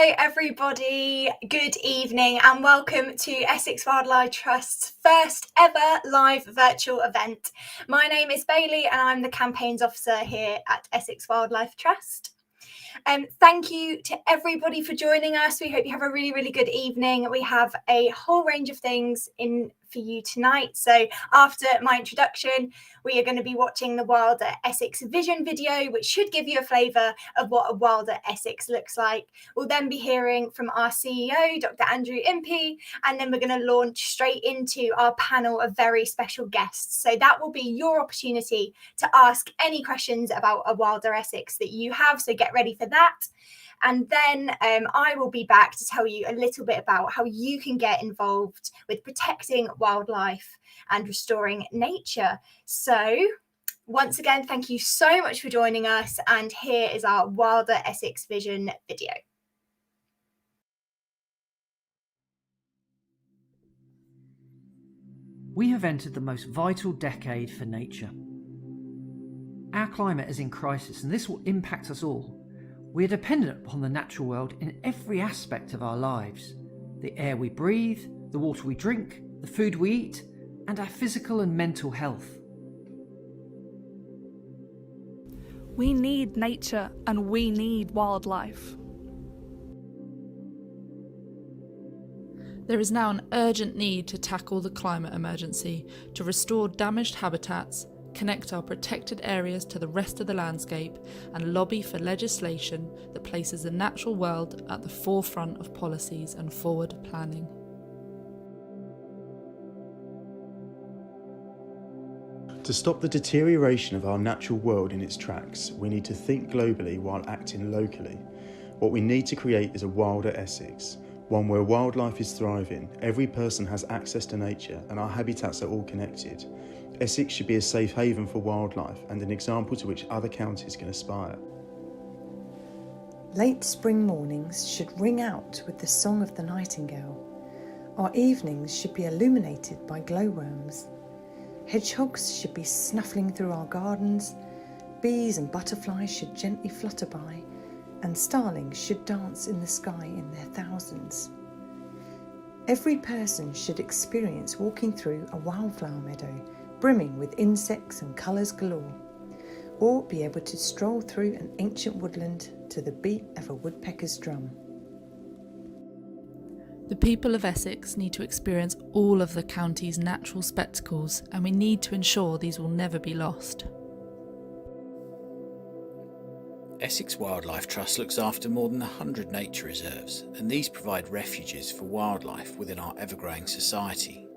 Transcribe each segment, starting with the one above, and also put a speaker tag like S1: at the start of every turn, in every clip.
S1: Hello everybody, good evening and welcome to Essex Wildlife Trust's first ever live virtual event. My name is Bailey and I'm the campaigns officer here at Essex Wildlife Trust. Thank you to everybody for joining us. We hope you have a really good evening. We have a whole range of things in for you tonight. So after my introduction, we are going to be watching the Wilder Essex vision video, which should give you a flavour of what a Wilder Essex looks like. We'll then be hearing from our CEO, Dr. Andrew Impey, and then we're going to launch straight into our panel of very special guests. So that will be your opportunity to ask any questions about a Wilder Essex that you have. So get ready for that. And then I will be back to tell you a little bit about how you can get involved with protecting wildlife and restoring nature. So once again, thank you so much for joining us. And here is our Wilder Essex Vision video.
S2: We have entered the most vital decade for nature. Our climate is in crisis and this will impact us all. We are dependent upon the natural world in every aspect of our lives. The air we breathe, the water we drink, the food we eat, and our physical and mental health.
S3: We need nature and we need wildlife.
S4: There is now an urgent need to tackle the climate emergency, to restore damaged habitats, connect our protected areas to the rest of the landscape, and lobby for legislation that places the natural world at the forefront of policies and forward planning.
S5: To stop the deterioration of our natural world in its tracks, we need to think globally while acting locally. What we need to create is a Wilder Essex, one where wildlife is thriving, every person has access to nature, and our habitats are all connected. Essex should be a safe haven for wildlife and an example to which other counties can aspire.
S6: Late spring mornings should ring out with the song of the nightingale. Our evenings should be illuminated by glowworms. Hedgehogs should be snuffling through our gardens, bees and butterflies should gently flutter by, and starlings should dance in the sky in their thousands. Every person should experience walking through a wildflower meadow brimming with insects and colours galore, or be able to stroll through an ancient woodland to the beat of a woodpecker's drum.
S4: The people of Essex need to experience all of the county's natural spectacles, and we need to ensure these will never be lost.
S7: Essex Wildlife Trust looks after more than 100 nature reserves, and these provide refuges for wildlife within our ever-growing society.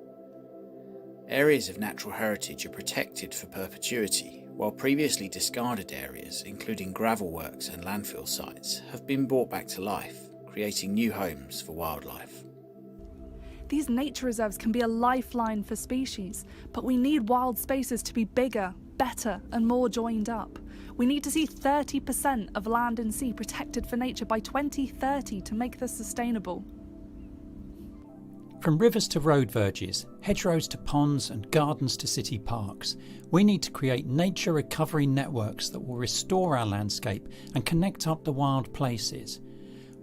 S7: Areas of natural heritage are protected for perpetuity, while previously discarded areas, including gravel works and landfill sites, have been brought back to life, creating new homes for wildlife.
S3: These nature reserves can be a lifeline for species, but we need wild spaces to be bigger, better and more joined up. We need to see 30% of land and sea protected for nature by 2030 to make this sustainable.
S8: From rivers to road verges, hedgerows to ponds and gardens to city parks, we need to create nature recovery networks that will restore our landscape and connect up the wild places.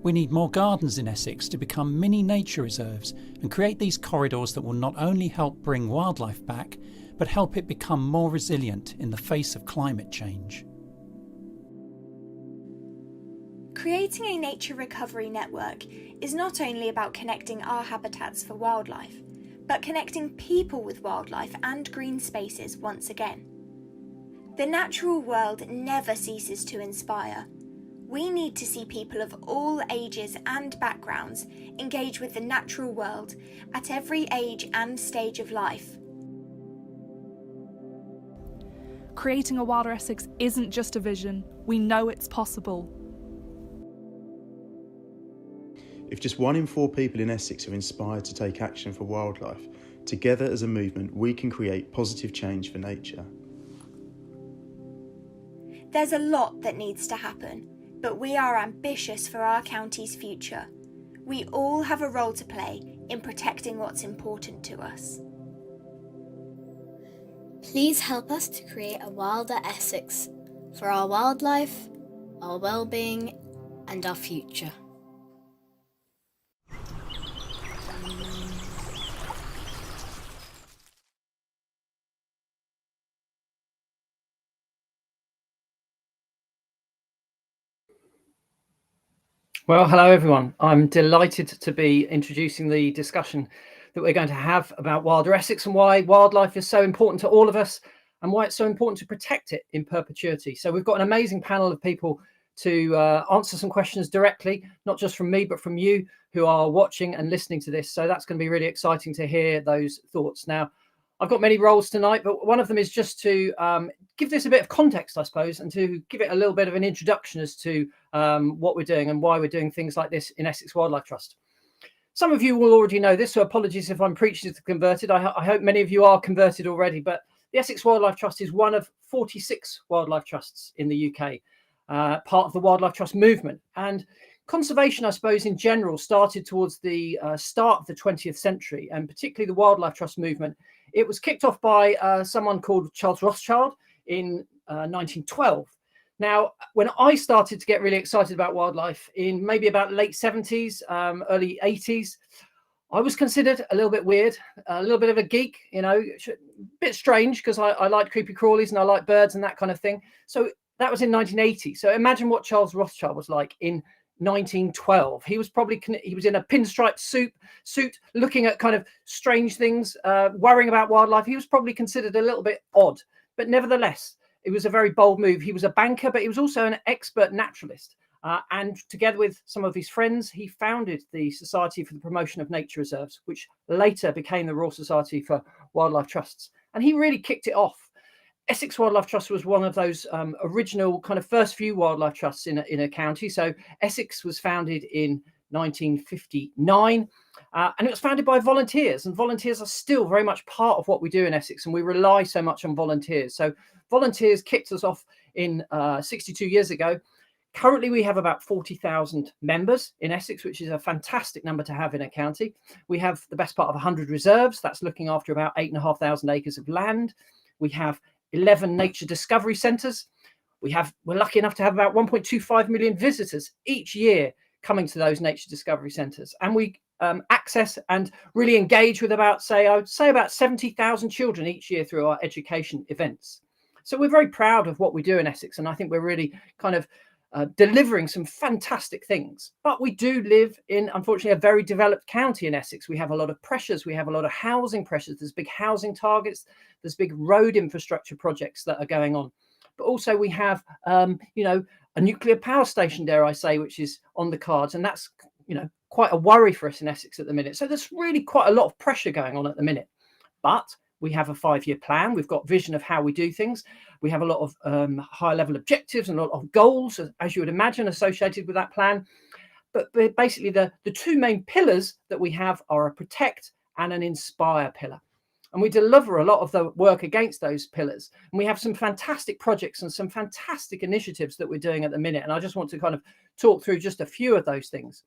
S8: We need more gardens in Essex to become mini nature reserves and create these corridors that will not only help bring wildlife back, but help it become more resilient in the face of climate change.
S1: Creating a nature recovery network is not only about connecting our habitats for wildlife, but connecting people with wildlife and green spaces once again. The natural world never ceases to inspire. We need to see people of all ages and backgrounds engage with the natural world at every age and stage of life.
S3: Creating a Wilder Essex isn't just a vision, we know it's possible.
S5: If just 1 in 4 people in Essex are inspired to take action for wildlife, together as a movement we can create positive change for nature.
S1: There's a lot that needs to happen, but we are ambitious for our county's future. We all have a role to play in protecting what's important to us.
S9: Please help us to create a Wilder Essex for our wildlife, our well-being and our future.
S2: Well, hello everyone. I'm delighted to be introducing the discussion that we're going to have about Wilder Essex and why wildlife is so important to all of us and why it's so important to protect it in perpetuity. So we've got an amazing panel of people to answer some questions directly, not just from me, but from you who are watching and listening to this. So that's going to be really exciting to hear those thoughts. Now, I've got many roles tonight, but one of them is just to give this a bit of context, I suppose, and to give it a little bit of an introduction as to what we're doing and why we're doing things like this in Essex Wildlife Trust. Some of you will already know this, so apologies if I'm preaching to the converted. I hope many of you are converted already, but the Essex Wildlife Trust is one of 46 wildlife trusts in the UK, part of the Wildlife Trust movement. And conservation, I suppose, in general, started towards the start of the 20th century, and particularly the Wildlife Trust movement. It was kicked off by someone called Charles Rothschild in 1912. Now, when I started to get really excited about wildlife in maybe about late 70s, early 80s, I was considered a little bit weird, a little bit of a geek, you know, a bit strange because I like creepy crawlies and I like birds and that kind of thing. So that was in 1980. So imagine what Charles Rothschild was like in 1912. He was in a pinstripe suit, looking at kind of strange things, worrying about wildlife. He was probably considered a little bit odd, but nevertheless, it was a very bold move. He was a banker, but he was also an expert naturalist. And together with some of his friends, he founded the Society for the Promotion of Nature Reserves, which later became the Royal Society for Wildlife Trusts. And he really kicked it off. Essex Wildlife Trust was one of those original kind of first few wildlife trusts in a county. So Essex was founded in 1959, and it was founded by volunteers, and volunteers are still very much part of what we do in Essex, and we rely so much on volunteers. So volunteers kicked us off in 62 years ago. Currently, we have about 40,000 members in Essex, which is a fantastic number to have in a county. We have the best part of 100 reserves. That's looking after about 8,500 acres of land. We have 11 nature discovery centres. We're lucky enough to have about 1.25 million visitors each year coming to those nature discovery centres. And we access and really engage with about 70,000 children each year through our education events. So we're very proud of what we do in Essex, and I think we're really kind of delivering some fantastic things. But we do live in, unfortunately, a very developed county in Essex. We have a lot of pressures. We have a lot of housing pressures. There's big housing targets. There's big road infrastructure projects that are going on. But also we have, a nuclear power station, dare I say, which is on the cards. And that's, quite a worry for us in Essex at the minute. So there's really quite a lot of pressure going on at the minute. But we have a 5-year plan. We've got vision of how we do things. We have a lot of high level objectives and a lot of goals, as you would imagine, associated with that plan. But basically the two main pillars that we have are a protect and an inspire pillar. And we deliver a lot of the work against those pillars. And we have some fantastic projects and some fantastic initiatives that we're doing at the minute. And I just want to kind of talk through just a few of those things.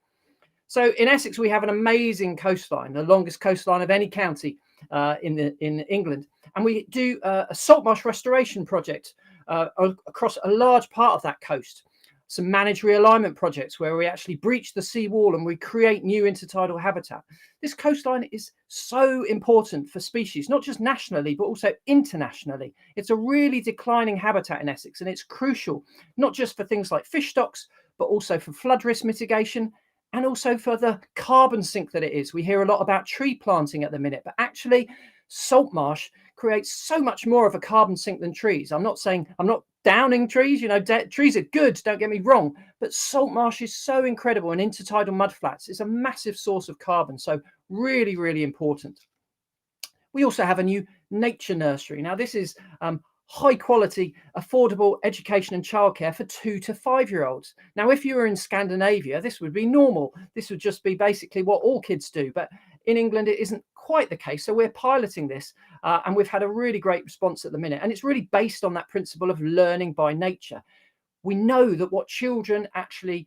S2: So in Essex, we have an amazing coastline, the longest coastline of any county in England. And we do a salt marsh restoration project across a large part of that coast. Some managed realignment projects where we actually breach the seawall and we create new intertidal habitat. This coastline is so important for species, not just nationally, but also internationally. It's a really declining habitat in Essex, and it's crucial, not just for things like fish stocks, but also for flood risk mitigation and also for the carbon sink that it is. We hear a lot about tree planting at the minute, but actually salt marsh creates so much more of a carbon sink than trees. I'm not downing trees, trees are good, don't get me wrong, but salt marsh is so incredible, and intertidal mudflats is a massive source of carbon. So really, really important. We also have a new nature nursery. Now this is high quality, affordable education and childcare for 2 to 5-year-olds. Now, if you were in Scandinavia, this would be normal. This would just be basically what all kids do. But in England, it isn't quite the case. So we're piloting this and we've had a really great response at the minute. And it's really based on that principle of learning by nature. We know that what children actually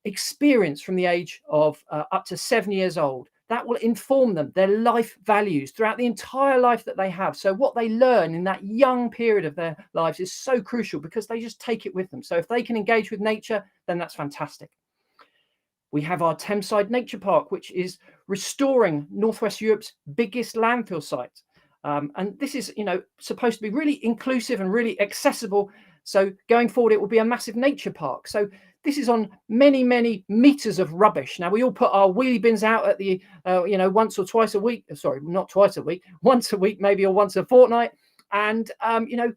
S2: experience from the age of up to 7 years old, that will inform them, their life values throughout the entire life that they have. So what they learn in that young period of their lives is so crucial because they just take it with them. So if they can engage with nature, then that's fantastic. We have our Thameside Nature Park, which is restoring Northwest Europe's biggest landfill site. And this is, supposed to be really inclusive and really accessible. So going forward, it will be a massive nature park. So this is on many, many meters of rubbish. Now, we all put our wheelie bins out at the, once or twice a week. Sorry, not twice a week, once a week maybe, or once a fortnight. And,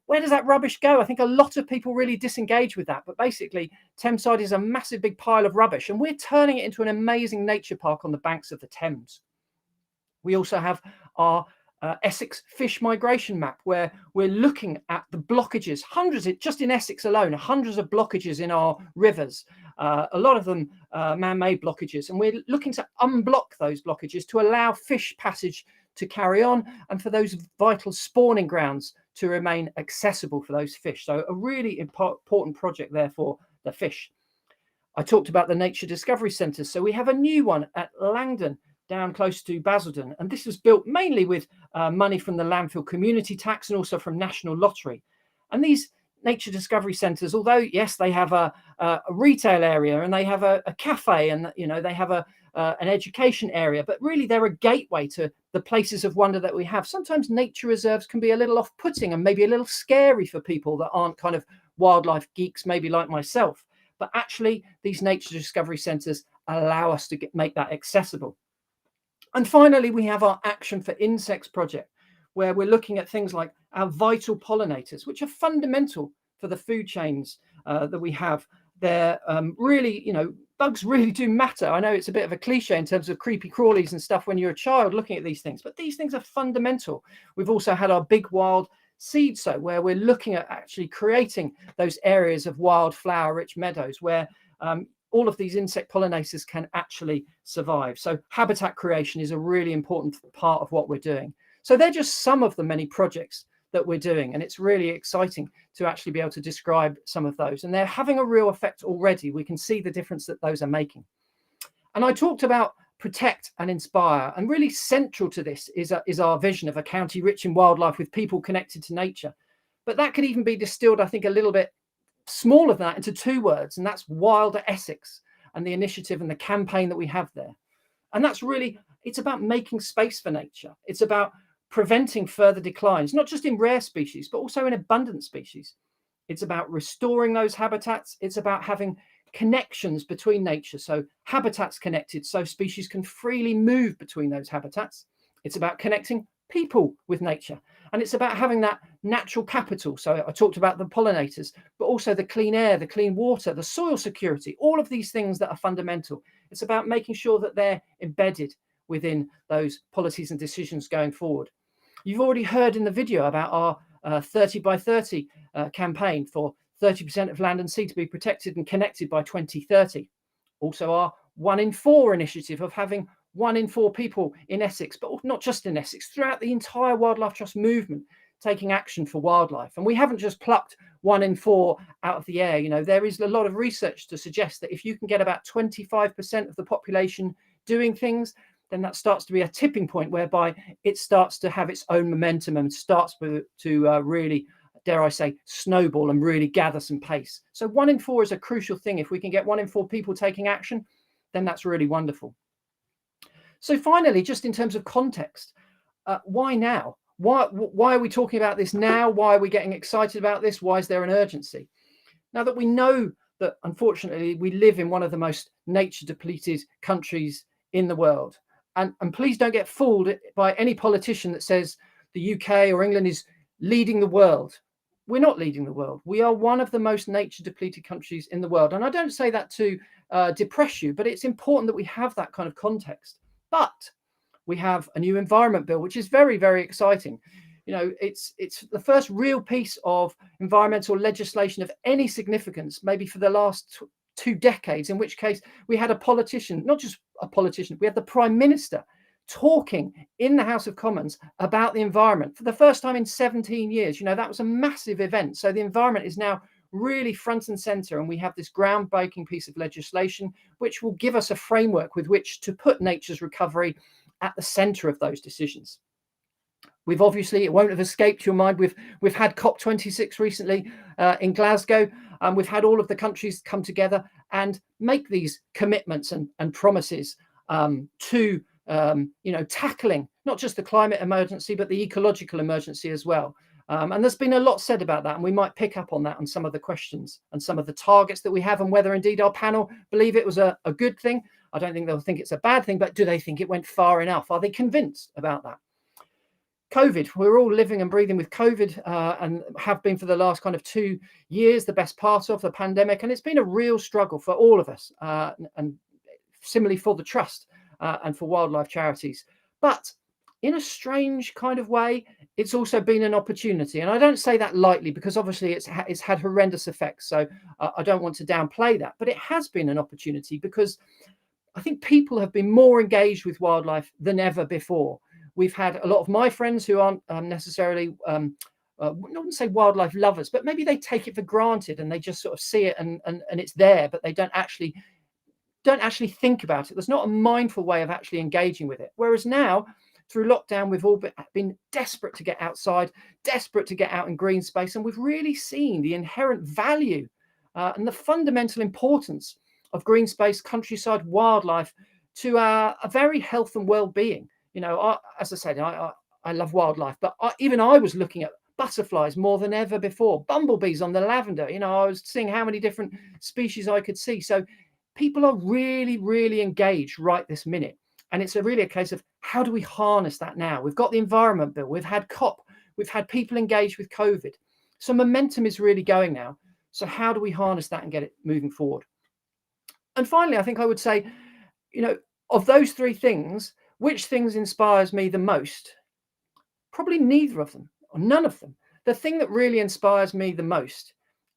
S2: where does that rubbish go? I think a lot of people really disengage with that. But basically, Thameside is a massive big pile of rubbish, and we're turning it into an amazing nature park on the banks of the Thames. We also have our Essex fish migration map, where we're looking at the blockages, hundreds, just in Essex alone, hundreds of blockages in our rivers, a lot of them man-made blockages, and we're looking to unblock those blockages to allow fish passage to carry on and for those vital spawning grounds to remain accessible for those fish. So a really important project there for the fish. I talked about the Nature Discovery Centres. So we have a new one at Langdon, down close to Basildon, and this was built mainly with money from the landfill community tax and also from National Lottery. And these nature discovery centres, although yes, they have a retail area and they have a cafe, and they have an education area, but really they're a gateway to the places of wonder that we have. Sometimes nature reserves can be a little off-putting and maybe a little scary for people that aren't kind of wildlife geeks, maybe like myself. But actually, these nature discovery centres allow us to make that accessible. And finally, we have our Action for Insects project, where we're looking at things like our vital pollinators, which are fundamental for the food chains that we have. They're really, bugs really do matter. I know it's a bit of a cliche in terms of creepy crawlies and stuff when you're a child looking at these things, but these things are fundamental. We've also had our Big Wild Seed Sow, where we're looking at actually creating those areas of wildflower-rich meadows where all of these insect pollinators can actually survive. So habitat creation is a really important part of what we're doing. So they're just some of the many projects that we're doing, and it's really exciting to actually be able to describe some of those, and they're having a real effect already. We can see the difference that those are making. And I talked about protect and inspire, and really central to this is our vision of a county rich in wildlife with people connected to nature. But that could even be distilled, I think, a little bit smaller than that into two words, and that's Wilder Essex and the initiative and the campaign that we have there. And that's really, it's about making space for nature. It's about preventing further declines, not just in rare species, but also in abundant species. It's about restoring those habitats. It's about having connections between nature, so habitats connected so species can freely move between those habitats. It's about connecting people with nature, and it's about having that natural capital. So I talked about the pollinators, but also the clean air, the clean water, the soil security, all of these things that are fundamental. It's about making sure that they're embedded within those policies and decisions going forward. You've already heard in the video about our 30 by 30 campaign for 30% of land and sea to be protected and connected by 2030. Also our 1 in 4 initiative of having 1 in 4 people in Essex, but not just in Essex, throughout the entire Wildlife Trust movement, taking action for wildlife. And we haven't just plucked 1 in 4 out of the air. There is a lot of research to suggest that if you can get about 25% of the population doing things, then that starts to be a tipping point whereby it starts to have its own momentum and starts to really, dare I say, snowball and really gather some pace. So 1 in 4 is a crucial thing. If we can get 1 in 4 people taking action, then that's really wonderful. So finally, just in terms of context, why now? Why are we talking about this now? Why are we getting excited about this? Why is there an urgency? Now that we know that, unfortunately, we live in one of the most nature depleted countries in the world. And please don't get fooled by any politician that says the UK or England is leading the world. We're not leading the world. We are one of the most nature depleted countries in the world. And I don't say that to depress you, but it's important that we have that kind of context. But we have a new environment bill, which is very, very exciting. It's the first real piece of environmental legislation of any significance, maybe for the last 2 decades, in which case we had a politician, not just a politician, we had the Prime Minister talking in the House of Commons about the environment for the first time in 17 years. That was a massive event. So the environment is now really front and center, and we have this groundbreaking piece of legislation which will give us a framework with which to put nature's recovery at the center of those decisions. We've obviously, it won't have escaped your mind, we've had COP26 recently in Glasgow, and we've had all of the countries come together and make these commitments and promises to tackling not just the climate emergency but the ecological emergency as well. And there's been a lot said about that, and we might pick up on that on some of the questions and some of the targets that we have, and whether indeed our panel believe it was a good thing. I don't think they'll think it's a bad thing, but do they think it went far enough? Are they convinced about that? COVID, we're all living and breathing with COVID and have been for the last kind of 2 years, the best part of the pandemic. And it's been a real struggle for all of us, and similarly for the Trust and for wildlife charities. But in a strange kind of way, it's also been an opportunity. And I don't say that lightly, because obviously it's had horrendous effects. So I don't want to downplay that. But it has been an opportunity, because I think people have been more engaged with wildlife than ever before. We've had a lot of my friends who aren't necessarily, I wouldn't say wildlife lovers, but maybe they take it for granted and they just sort of see it and it's there, but they don't actually think about it. There's not a mindful way of actually engaging with it. Whereas now, through lockdown, we've all been desperate to get outside, desperate to get out in green space, and we've really seen the inherent value and the fundamental importance of green space, countryside, wildlife to our very health and well-being. You know, as I said, I love wildlife, but even I was looking at butterflies more than ever before, bumblebees on the lavender. You know, I was seeing how many different species I could see. So people are really, really engaged right this minute. And it's really a case of, how do we harness that now? We've got the Environment Bill, we've had COP, we've had people engaged with COVID. So momentum is really going now. So how do we harness that and get it moving forward? And finally, I think I would say, you know, of those three things, which things inspires me the most? Probably neither of them, or none of them. The thing that really inspires me the most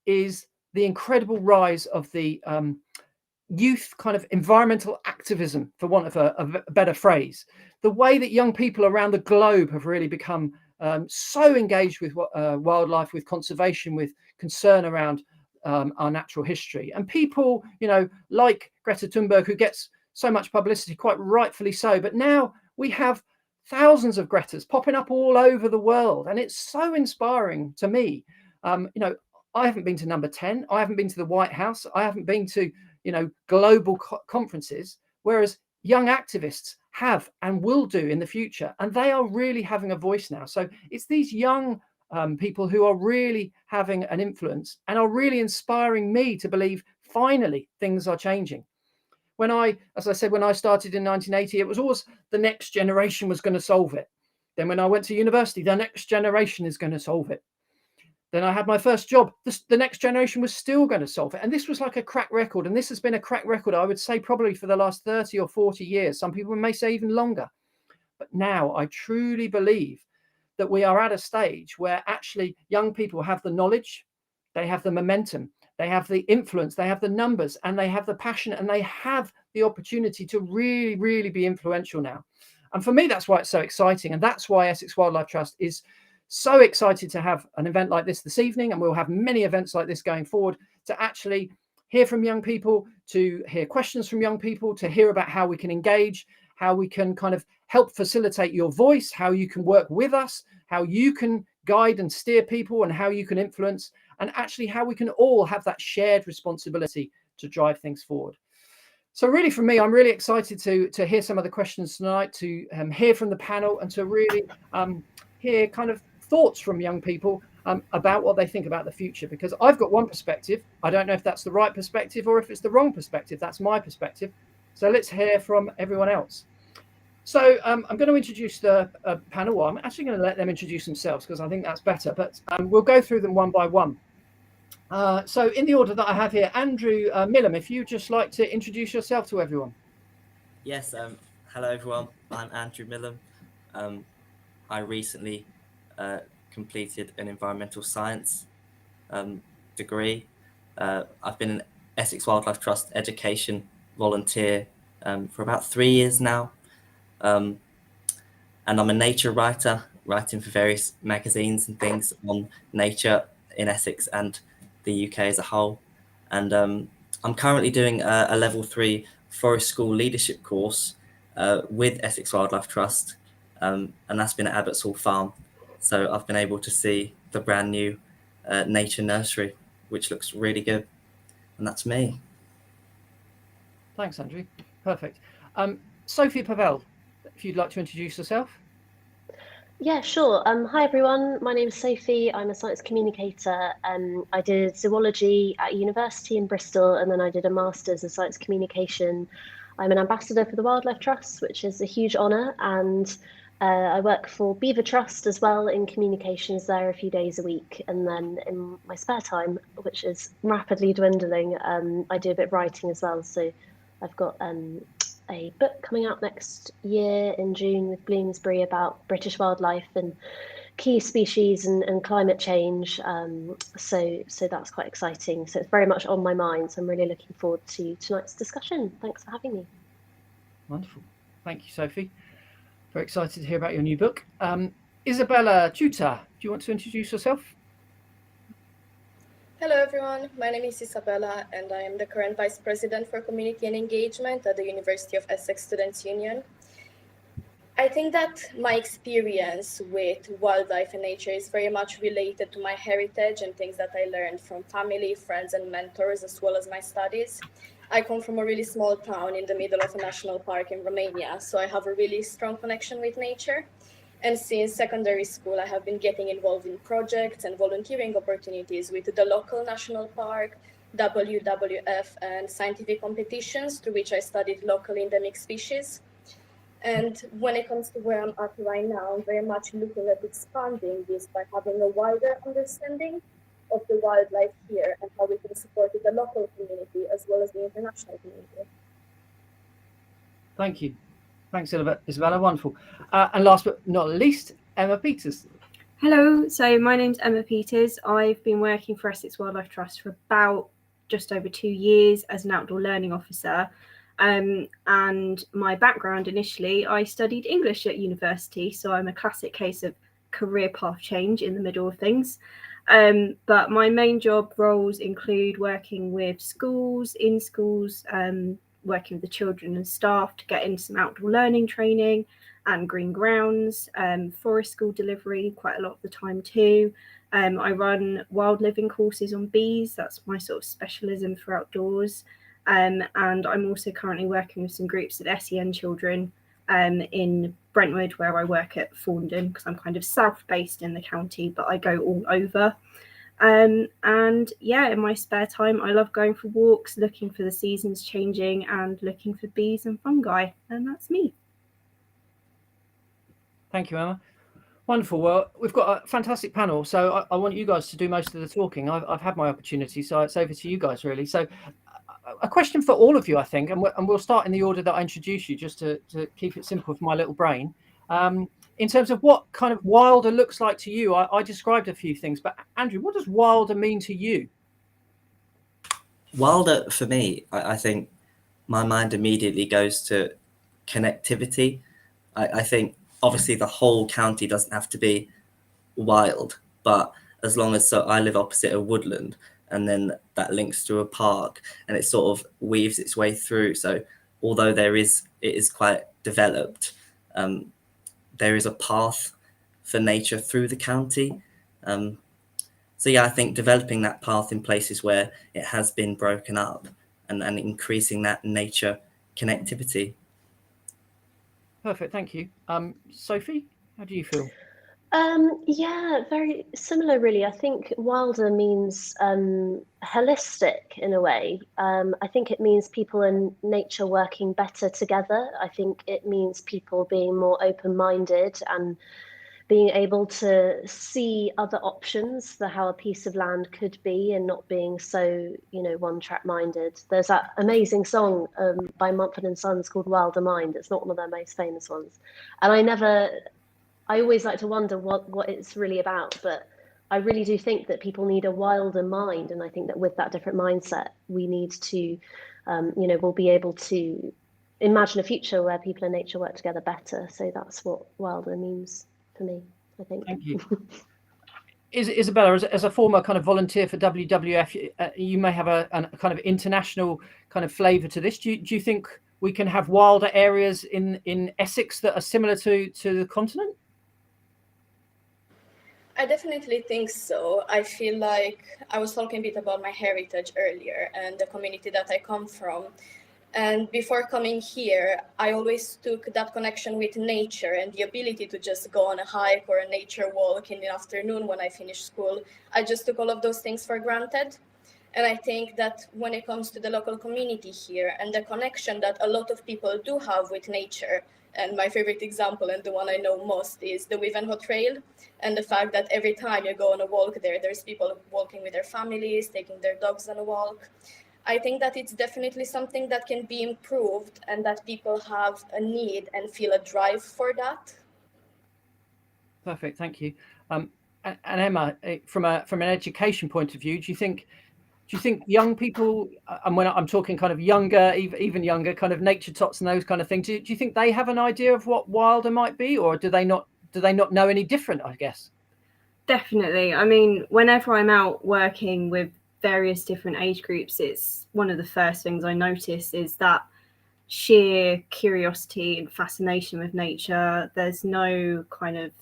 S2: is the incredible rise of the youth kind of environmental activism, for want of a better phrase. The way that young people around the globe have really become so engaged with wildlife, with conservation, with concern around our natural history. And people, you know, like Greta Thunberg, who gets so much publicity, quite rightfully so, but now we have thousands of Gretas popping up all over the world, and it's so inspiring to me. You know, I haven't been to Number 10, I haven't been to the White House, I haven't been to, you know, global conferences, whereas young activists have and will do in the future, and they are really having a voice now. So it's these young people who are really having an influence and are really inspiring me to believe finally things are changing. When as I said, when I started in 1980, it was always the next generation was going to solve it. Then when I went to university, the next generation is going to solve it. Then I had my first job. The next generation was still going to solve it. And this was like a crack record. And this has been a crack record, I would say, probably for the last 30 or 40 years. Some people may say even longer. But now I truly believe that we are at a stage where actually young people have the knowledge, they have the momentum, they have the influence, they have the numbers, and they have the passion, and they have the opportunity to really, really be influential now. And for me, that's why it's so exciting. And that's why Essex Wildlife Trust is so excited to have an event like this evening. And we'll have many events like this going forward, to actually hear from young people, to hear questions from young people, to hear about how we can engage, how we can kind of help facilitate your voice, how you can work with us, how you can guide and steer people, and how you can influence, and actually how we can all have that shared responsibility to drive things forward. So really, for me, I'm really excited to hear some of the questions tonight, to hear from the panel, and to really hear kind of thoughts from young people about what they think about the future. Because I've got one perspective. I don't know if that's the right perspective or if it's the wrong perspective. That's my perspective. So let's hear from everyone else. So I'm going to introduce the panel. Well, I'm actually going to let them introduce themselves, because I think that's better. But we'll go through them one by one. So in the order that I have here, Andrew Millam, if you'd just like to introduce yourself to everyone.
S10: Yes, hello everyone, I'm Andrew Millam. I recently completed an environmental science degree. I've been an Essex Wildlife Trust education volunteer for about 3 years now. And I'm a nature writer, writing for various magazines and things on nature in Essex and the UK as a whole. And I'm currently doing a level 3 forest school leadership course with Essex Wildlife Trust, and that's been at Abbots Hall Farm. So I've been able to see the brand new nature nursery, which looks really good. And that's me.
S2: Thanks, Andrew. Perfect. Sophie Pavel, if you'd like to introduce yourself.
S11: Yeah, sure. Hi everyone. My name is Sophie. I'm a science communicator. I did zoology at university in Bristol, and then I did a master's in science communication. I'm an ambassador for the Wildlife Trust, which is a huge honour, and I work for Beaver Trust as well in communications there a few days a week. And then in my spare time, which is rapidly dwindling, I do a bit of writing as well. So I've got a book coming out next year in June with Bloomsbury about British wildlife and key species and climate change. So that's quite exciting. So it's very much on my mind. So I'm really looking forward to tonight's discussion. Thanks for having me.
S2: Wonderful. Thank you, Sophie. Very excited to hear about your new book. Isabella Tuta, do you want to introduce yourself?
S12: Hello everyone, my name is Isabella and I am the current Vice President for Community and Engagement at the University of Essex Students' Union. I think that my experience with wildlife and nature is very much related to my heritage and things that I learned from family, friends and mentors, as well as my studies. I come from a really small town in the middle of a national park in Romania, so I have a really strong connection with nature. And since secondary school, I have been getting involved in projects and volunteering opportunities with the local national park, WWF, and scientific competitions through which I studied local endemic species. And when it comes to where I'm at right now, I'm very much looking at expanding this by having a wider understanding of the wildlife here and how we can support the local community as well as the international community.
S2: Thank you. Thanks, Isabella. Wonderful. And last but not least, Emma Peters.
S13: Hello. So my name's Emma Peters. I've been working for Essex Wildlife Trust for about just over 2 years as an outdoor learning officer. And my background initially, I studied English at university. So I'm a classic case of career path change in the middle of things. But my main job roles include working with schools, in schools, working with the children and staff to get in some outdoor learning training and green grounds, forest school delivery quite a lot of the time too. I run wild living courses on bees. That's my sort of specialism for outdoors. And I'm also currently working with some groups of SEN children in Brentwood, where I work at Faundon, because I'm kind of south-based in the county, but I go all over. And yeah, in my spare time, I love going for walks, looking for the seasons changing and looking for bees and fungi. And that's me.
S2: Thank you, Emma. Wonderful. Well, we've got a fantastic panel. So I want you guys to do most of the talking. I've had my opportunity, so it's over to you guys, really. So a question for all of you, I think, and we'll start in the order that I introduce you, just to keep it simple for my little brain. In terms of what kind of wilder looks like to you, I described a few things, but Andrew, what does wilder mean to you?
S10: Wilder, for me, I think my mind immediately goes to connectivity. I think obviously the whole county doesn't have to be wild, but as long as, so I live opposite a woodland, and then that links to a park, and it sort of weaves its way through. So although it is quite developed, there is a path for nature through the county. So yeah, I think developing that path in places where it has been broken up and increasing that nature connectivity.
S2: Perfect, thank you. Sophie, how do you feel?
S11: Yeah, very similar, really. I think wilder means holistic in a way. I think it means people and nature working better together. I think it means people being more open-minded and being able to see other options for how a piece of land could be, and not being so, one-track minded. There's that amazing song by Mumford and Sons called Wilder Mind. It's not one of their most famous ones. And I always like to wonder what it's really about, but I really do think that people need a wilder mind. And I think that with that different mindset, we need to, we'll be able to imagine a future where people and nature work together better. So that's what wilder means for me, I think.
S2: Thank you. Isabella, as a former kind of volunteer for WWF, you may have a kind of international kind of flavour to this. Do you think we can have wilder areas in Essex that are similar to the continent?
S12: I definitely think so. I feel like I was talking a bit about my heritage earlier and the community that I come from. And before coming here, I always took that connection with nature and the ability to just go on a hike or a nature walk in the afternoon when I finished school. I just took all of those things for granted. And I think that when it comes to the local community here and the connection that a lot of people do have with nature, and my favorite example and the one I know most is the Wivenhoe Trail, and the fact that every time you go on a walk there, there's people walking with their families, taking their dogs on a walk. I think that it's definitely something that can be improved and that people have a need and feel a drive for that.
S2: Perfect, thank you. And Emma, from an education point of view, do you think young people, and when I'm talking kind of younger, even younger, kind of nature tots and those kind of things, do you think they have an idea of what Wilder might be, or do they not know any different, I guess?
S13: Definitely. I mean, whenever I'm out working with various different age groups, it's one of the first things I notice is that sheer curiosity and fascination with nature. There's no kind of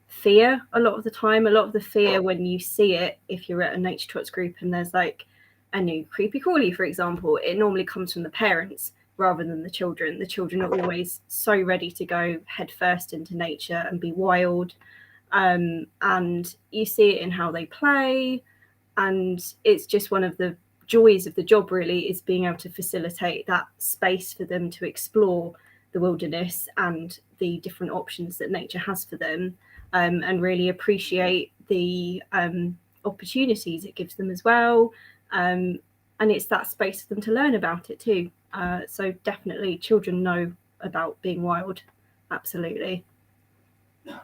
S13: fear a lot of the time. A lot of the fear when you see it, if you're at a nature tots group and there's like a new creepy crawly, for example, it normally comes from the parents rather than the children. The children are always so ready to go head first into nature and be wild. And you see it in how they play. And it's just one of the joys of the job, really, is being able to facilitate that space for them to explore the wilderness and the different options that nature has for them, and really appreciate the opportunities it gives them as well. And it's that space for them to learn about it too. So definitely children know about being wild. Absolutely.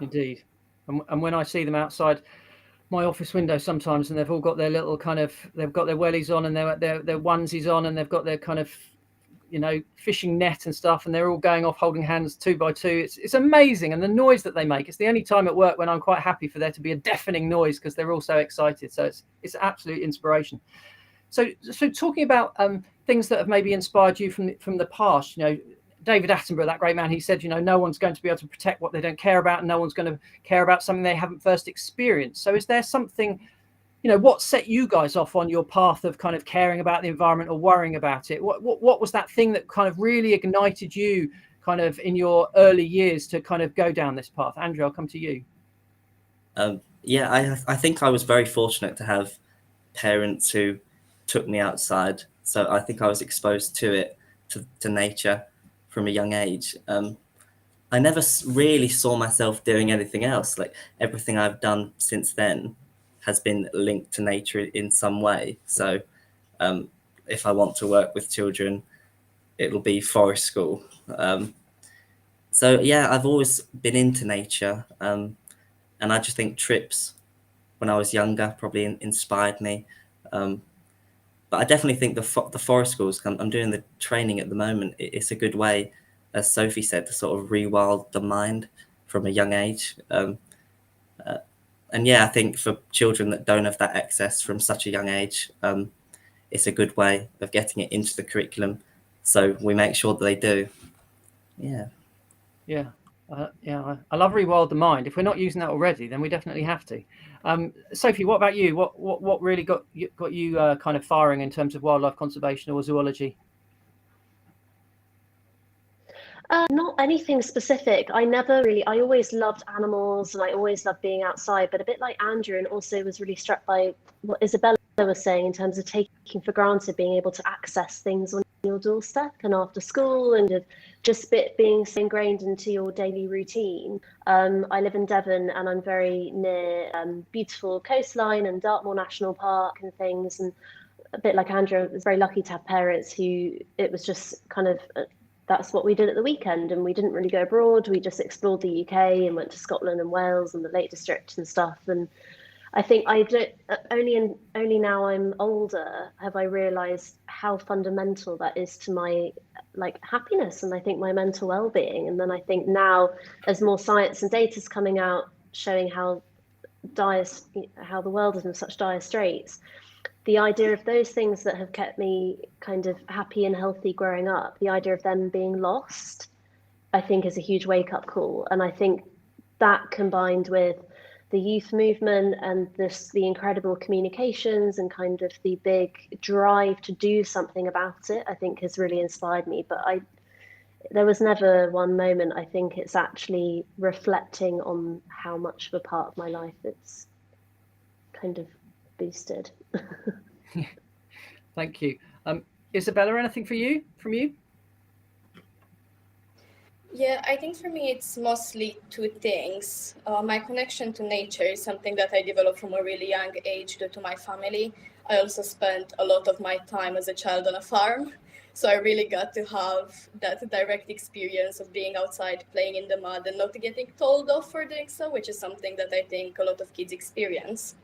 S2: Indeed. And when I see them outside my office window sometimes, and they've all got their little they've got their wellies on and their onesies on, and they've got their kind of, fishing net and stuff, and they're all going off holding hands 2 by 2. It's amazing. And the noise that they make, it's the only time at work when I'm quite happy for there to be a deafening noise, because they're all so excited. So it's absolute inspiration. So talking about things that have maybe inspired you from the past, David Attenborough, that great man, he said, no one's going to be able to protect what they don't care about, and no one's going to care about something they haven't first experienced. So is there something, what set you guys off on your path of kind of caring about the environment or worrying about it? What was that thing that kind of really ignited you kind of in your early years to kind of go down this path? Andrew, I'll come to you.
S10: Yeah, I think I was very fortunate to have parents who took me outside. So I think I was exposed to it, to nature from a young age. I never really saw myself doing anything else. Like, everything I've done since then has been linked to nature in some way. So if I want to work with children, it'll be forest school. So yeah, I've always been into nature. And I just think trips when I was younger probably inspired me. But I definitely think the forest schools, I'm doing the training at the moment, it's a good way, as Sophie said, to sort of rewild the mind from a young age. And yeah, I think for children that don't have that access from such a young age, it's a good way of getting it into the curriculum. So we make sure that they do. Yeah.
S2: Yeah. I love rewild the mind. If we're not using that already, then we definitely have to. Sophie, what about you? What really got you kind of firing in terms of wildlife conservation or zoology?
S11: Not anything specific. I always loved animals and I always loved being outside, but a bit like Andrew, and also was really struck by what Isabella was saying in terms of taking for granted being able to access things on your doorstep and after school, and just being so ingrained into your daily routine. I live in Devon and I'm very near beautiful coastline and Dartmoor National Park and things, and a bit like Andrew, I was very lucky to have parents who, it was just kind of that's what we did at the weekend, and we didn't really go abroad. We just explored the UK and went to Scotland and Wales and the Lake District and stuff. And I think only now I'm older have I realised how fundamental that is to my happiness, and I think my mental well-being. And then I think now, as more science and data is coming out showing how the world is in such dire straits, the idea of those things that have kept me kind of happy and healthy growing up, the idea of them being lost, I think is a huge wake-up call. And I think that, combined with youth movement and the incredible communications and kind of the big drive to do something about it, I think has really inspired me. But there was never one moment. I think it's actually reflecting on how much of a part of my life it's kind of boosted.
S2: Thank you. Isabella, anything from you?
S12: Yeah, I think for me it's mostly two things. My connection to nature is something that I developed from a really young age due to my family. I also spent a lot of my time as a child on a farm, so I really got to have that direct experience of being outside, playing in the mud, and not getting told off for doing so, which is something that I think a lot of kids experience.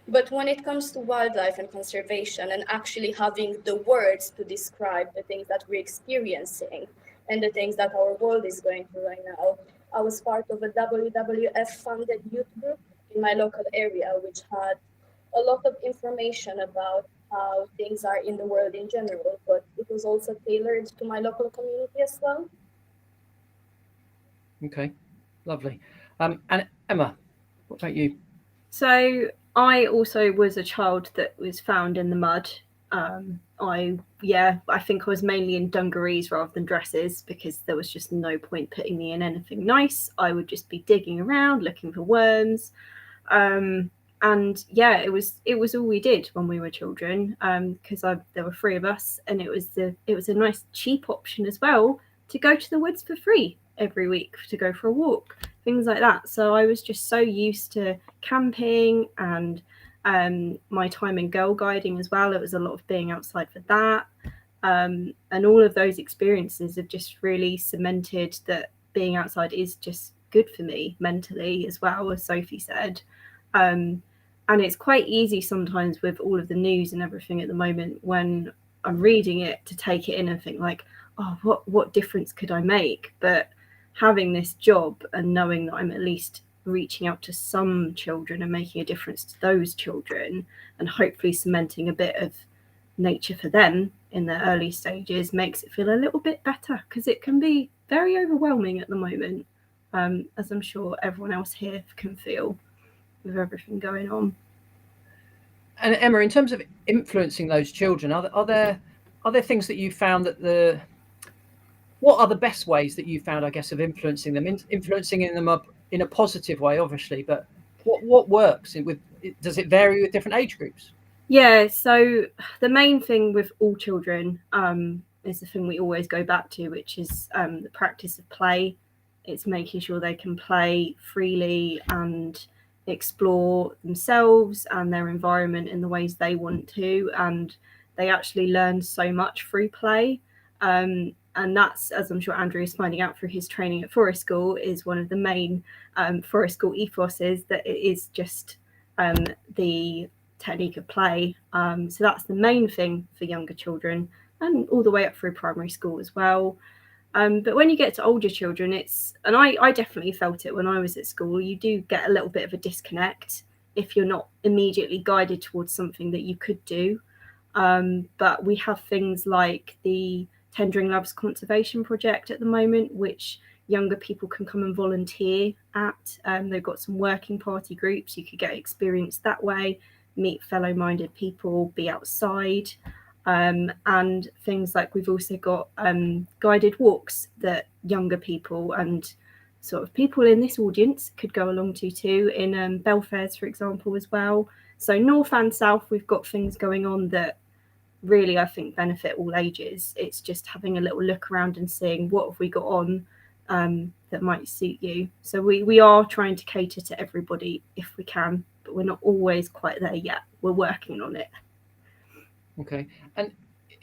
S12: But when it comes to wildlife and conservation and actually having the words to describe the things that we're experiencing and the things that our world is going through right now, I was part of a WWF-funded youth group in my local area, which had a lot of information about how things are in the world in general, but it was also tailored to my local community as well.
S2: Okay, lovely. And Emma, what about you?
S13: So I also was a child that was found in the mud. I think I was mainly in dungarees rather than dresses because there was just no point putting me in anything nice. I would just be digging around looking for worms. And yeah, it was all we did when we were children, because there were three of us, and it was a nice cheap option as well to go to the woods for free every week to go for a walk, things like that. So I was just so used to camping and my time in girl guiding as well. It was a lot of being outside for that, and all of those experiences have just really cemented that being outside is just good for me mentally as well, as Sophie said. And it's quite easy sometimes with all of the news and everything at the moment when I'm reading it to take it in and think like, oh, what difference could I make? But having this job and knowing that I'm at least reaching out to some children and making a difference to those children and hopefully cementing a bit of nature for them in their early stages makes it feel a little bit better, because it can be very overwhelming at the moment, as I'm sure everyone else here can feel with everything going on.
S2: And Emma, in terms of influencing those children, are there things that you found what are the best ways that you found, I guess, of influencing them, influencing them up in a positive way, obviously, but what works does it vary with different age groups?
S13: Yeah, so the main thing with all children is the thing we always go back to, which is the practice of play. It's making sure they can play freely and explore themselves and their environment in the ways they want to, and they actually learn so much through play. And that's, as I'm sure Andrew is finding out through his training at Forest School, is one of the main Forest School ethoses, that it is just the technique of play. So that's the main thing for younger children and all the way up through primary school as well. But when you get to older children, and I definitely felt it when I was at school, you do get a little bit of a disconnect if you're not immediately guided towards something that you could do. But we have things like the Tendering Loves Conservation Project at the moment, which younger people can come and volunteer at. They've got some working party groups. You could get experience that way, meet fellow-minded people, be outside. And things like we've also got guided walks that younger people and sort of people in this audience could go along to too, in Belfairs, for example, as well. So north and south, we've got things going on that really, I think, benefit all ages. It's just having a little look around and seeing what have we got on that might suit you. So we are trying to cater to everybody if we can, but we're not always quite there yet. We're working on it.
S2: Okay. And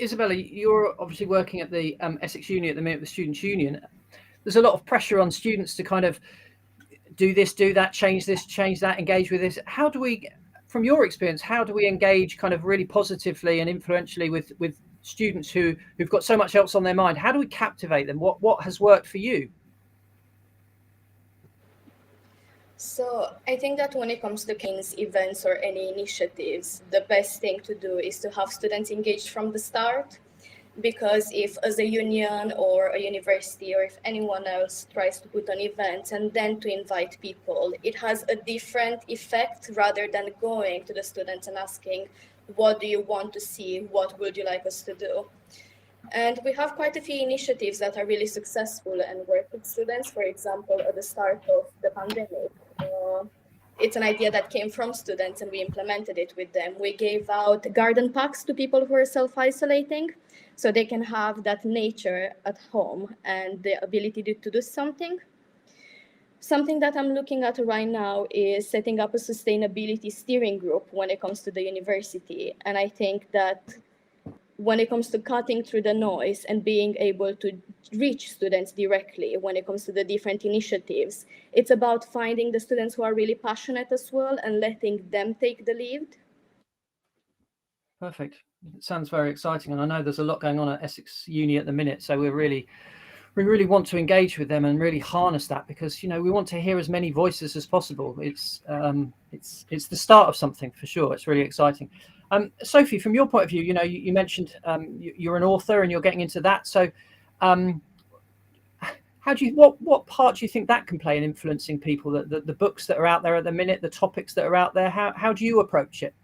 S2: Isabella, you're obviously working at the Essex Uni at the minute, the Students' Union. There's a lot of pressure on students to kind of do this, do that, change this, change that, engage with this. How do we, from your experience, how do we engage kind of really positively and influentially with students who've got so much else on their mind? How do we captivate them? What has worked for you?
S12: So I think that when it comes to campaigns, events, or any initiatives, the best thing to do is to have students engaged from the start. because if as a union or a university or if anyone else tries to put on events and then to invite people, it has a different effect rather than going to the students and asking, what do you want to see? What would you like us to do? And we have quite a few initiatives that are really successful and work with students. For example, at the start of the pandemic, it's an idea that came from students and we implemented it with them. We gave out garden packs to people who are self-isolating so they can have that nature at home and the ability to do something. Something that I'm looking at right now is setting up a sustainability steering group when it comes to the university. And I think that when it comes to cutting through the noise and being able to reach students directly when it comes to the different initiatives, it's about finding the students who are really passionate as well and letting them take the lead.
S2: Perfect. It sounds very exciting, and I know there's a lot going on at Essex Uni at the minute, so we really want to engage with them and really harness that, because we want to hear as many voices as possible. It's the start of something for sure. It's really exciting. Sophie, from your point of view, you mentioned you're an author and you're getting into that. So, what part do you think that can play in influencing people? The books that are out there at the minute, the topics that are out there. How do you approach it?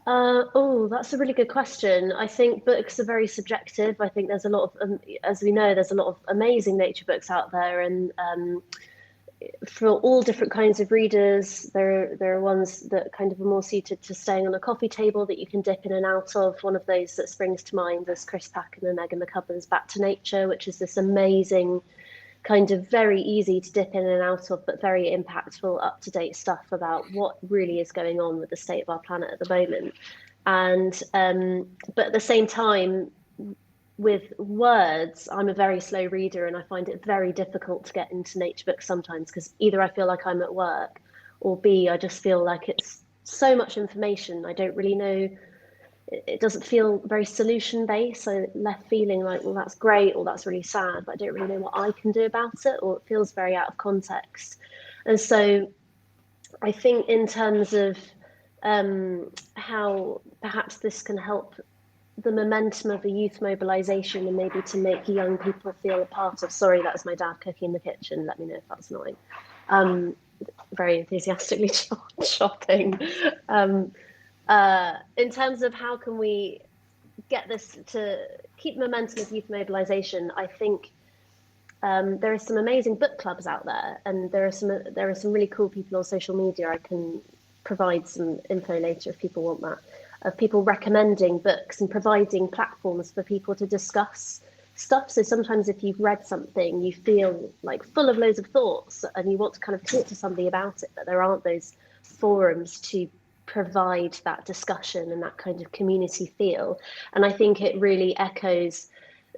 S11: That's a really good question. I think books are very subjective. I think there's a lot of, as we know, there's a lot of amazing nature books out there, and for all different kinds of readers. There are ones that kind of are more suited to staying on a coffee table that you can dip in and out of. One of those that springs to mind is Chris Packen and Megan McCubben's Back to Nature, which is this amazing kind of very easy to dip in and out of, but very impactful, up-to-date stuff about what really is going on with the state of our planet at the moment. And but at the same time, with words, I'm a very slow reader, and I find it very difficult to get into nature books sometimes, because either I feel like I'm at work, or B, I just feel like it's so much information. I don't really know. It doesn't feel very solution based. So left feeling like, well, that's great, or that's really sad, but I don't really know what I can do about it, or it feels very out of context. And so I think in terms of how perhaps this can help the momentum of a youth mobilisation, and maybe to make young people feel a part of. Sorry, that's my dad cooking in the kitchen. Let me know if that's annoying. Very enthusiastically shopping. In terms of how can we get this to keep momentum of youth mobilisation, I think there are some amazing book clubs out there, and there are some really cool people on social media. I can provide some info later if people want that, of people recommending books and providing platforms for people to discuss stuff. So sometimes if you've read something, you feel like full of loads of thoughts and you want to kind of talk to somebody about it, but there aren't those forums to provide that discussion and that kind of community feel. And I think it really echoes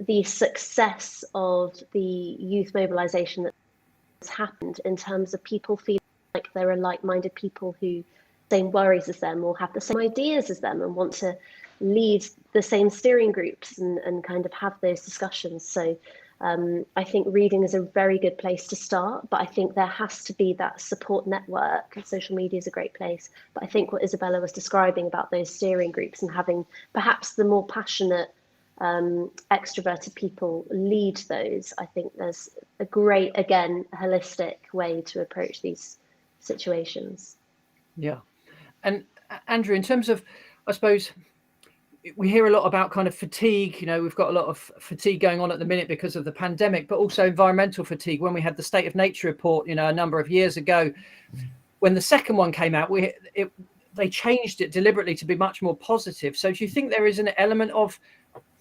S11: the success of the youth mobilisation that's happened, in terms of people feeling like there are like-minded people who same worries as them or have the same ideas as them and want to lead the same steering groups and kind of have those discussions. So I think reading is a very good place to start, but I think there has to be that support network. Social media is a great place, but I think what Isabella was describing about those steering groups and having perhaps the more passionate extroverted people lead those, I think there's a great, again, holistic way to approach these situations.
S2: Yeah. And Andrew, in terms of, I suppose, we hear a lot about kind of fatigue. We've got a lot of fatigue going on at the minute because of the pandemic, but also environmental fatigue. When we had the State of Nature report, a number of years ago, when the second one came out, they changed it deliberately to be much more positive. So do you think there is an element of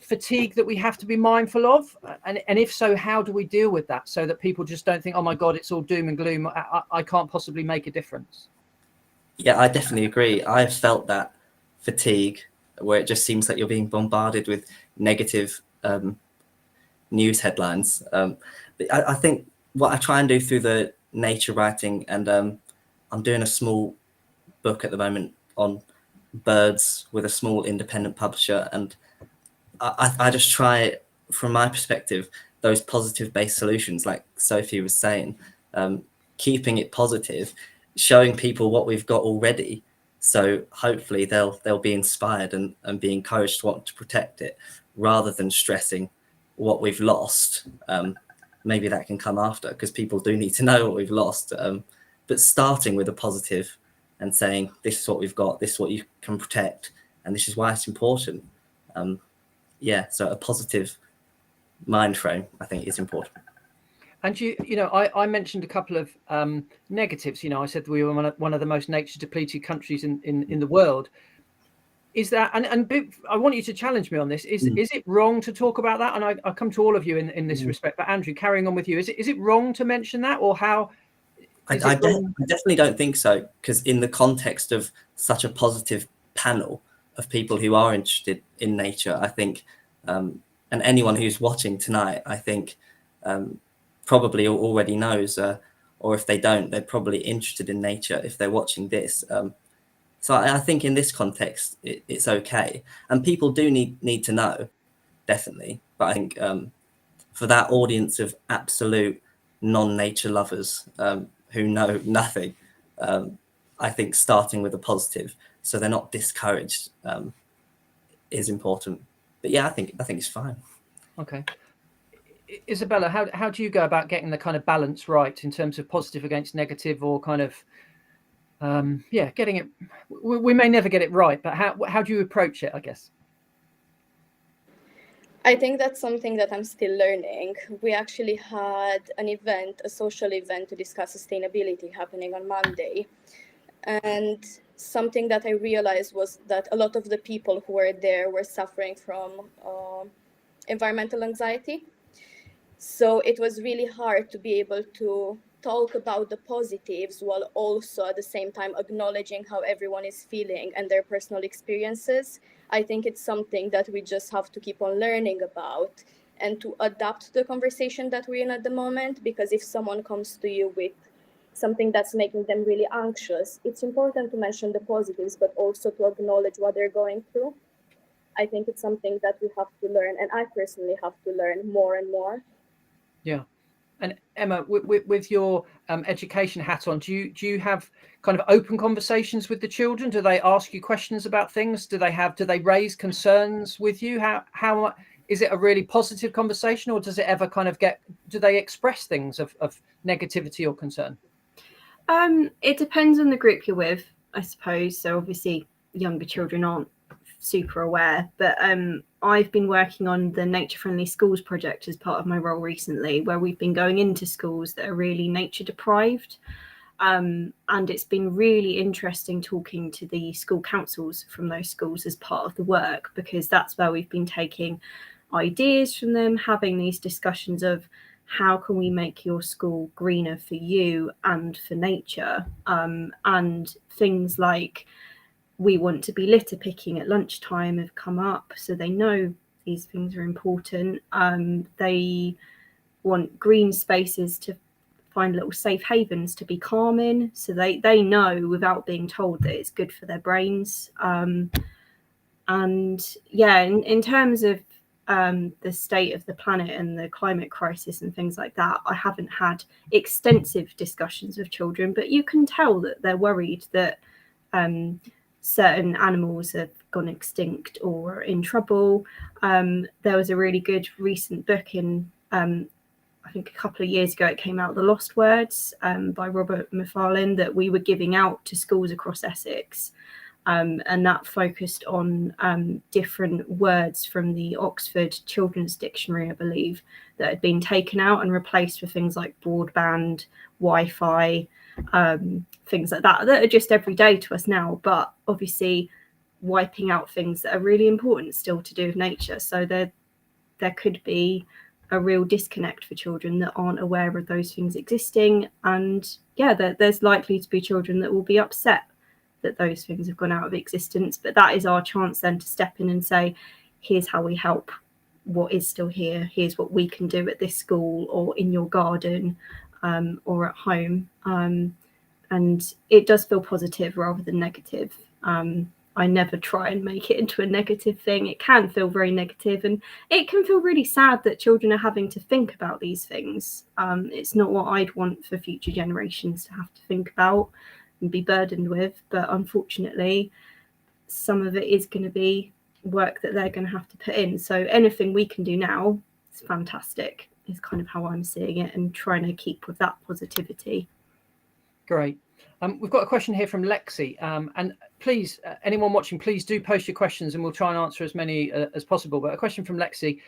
S2: fatigue that we have to be mindful of? And if so, how do we deal with that so that people just don't think, oh my God, it's all doom and gloom, I can't possibly make a difference?
S10: Yeah, I definitely agree. I've felt that fatigue where it just seems like you're being bombarded with negative news headlines. I think what I try and do through the nature writing, and I'm doing a small book at the moment on birds with a small independent publisher, and I just try, from my perspective, those positive-based solutions, like Sophie was saying, keeping it positive, showing people what we've got already. So hopefully they'll be inspired and be encouraged to want to protect it, rather than stressing what we've lost. Maybe that can come after, because people do need to know what we've lost. But starting with a positive and saying, this is what we've got, this is what you can protect, and this is why it's important. So a positive mind frame, I think, is important.
S2: And I mentioned a couple of negatives. I said we were one of the most nature depleted countries in the world. Is that, and I want you to challenge me on this. Is it wrong to talk about that? And I come to all of you in this respect. But Andrew, carrying on with you, is it wrong to mention that, or how?
S10: I definitely don't think so, because in the context of such a positive panel of people who are interested in nature, I think, and anyone who's watching tonight, I think, probably already knows, or if they don't, they're probably interested in nature if they're watching this. So I think in this context, it's okay. And people do need to know, definitely. But I think for that audience of absolute non-nature lovers who know nothing, I think starting with a positive, so they're not discouraged, is important. But yeah, I think it's fine.
S2: Okay. Isabella, how do you go about getting the kind of balance right in terms of positive against negative, or kind of getting it? We may never get it right, but how do you approach it, I guess?
S12: I think that's something that I'm still learning. We actually had a social event to discuss sustainability happening on Monday. And something that I realized was that a lot of the people who were there were suffering from environmental anxiety. So it was really hard to be able to talk about the positives while also at the same time acknowledging how everyone is feeling and their personal experiences. I think it's something that we just have to keep on learning about and to adapt the conversation that we're in at the moment, because if someone comes to you with something that's making them really anxious, it's important to mention the positives, but also to acknowledge what they're going through. I think it's something that we have to learn, and I personally have to learn more and more.
S2: Yeah. And Emma, with your education hat on, do you have kind of open conversations with the children? Do they ask you questions about things? Do they raise concerns with you? How is it a really positive conversation, or does it ever kind of do they express things of negativity or concern?
S13: It depends on the group you're with, I suppose. So obviously younger children aren't super aware, but I've been working on the Nature Friendly Schools project as part of my role recently, where we've been going into schools that are really nature deprived, and it's been really interesting talking to the school councils from those schools as part of the work, because that's where we've been taking ideas from them, having these discussions of how can we make your school greener for you and for nature, and things like we want to be litter picking at lunchtime have come up, so they know these things are important. They want green spaces to find little safe havens to be calm in, so they know without being told that it's good for their brains. And yeah, in terms of the state of the planet and the climate crisis and things like that, I haven't had extensive discussions with children, but you can tell that they're worried that certain animals have gone extinct or are in trouble. There was a really good recent book in, I think a couple of years ago, it came out, The Lost Words, by Robert Macfarlane, that we were giving out to schools across Essex. And that focused on different words from the Oxford Children's Dictionary, I believe, that had been taken out and replaced with things like broadband, Wi-Fi, things like that are just everyday to us now, but obviously wiping out things that are really important still to do with nature. So there could be a real disconnect for children that aren't aware of those things existing, and there's likely to be children that will be upset that those things have gone out of existence. But that is our chance then to step in and say, here's how we help what is still here, here's what we can do at this school or in your garden, or at home. And it does feel positive rather than negative. I never try and make it into a negative thing. It can feel very negative, and it can feel really sad that children are having to think about these things. It's not what I'd want for future generations to have to think about and be burdened with, but unfortunately some of it is going to be work that they're going to have to put in. So anything we can do now is fantastic, is kind of how I'm seeing it, and trying to keep with that positivity.
S2: Great. We've got a question here from Lexi, and please, anyone watching, please do post your questions and we'll try and answer as many as possible. But a question from Lexi: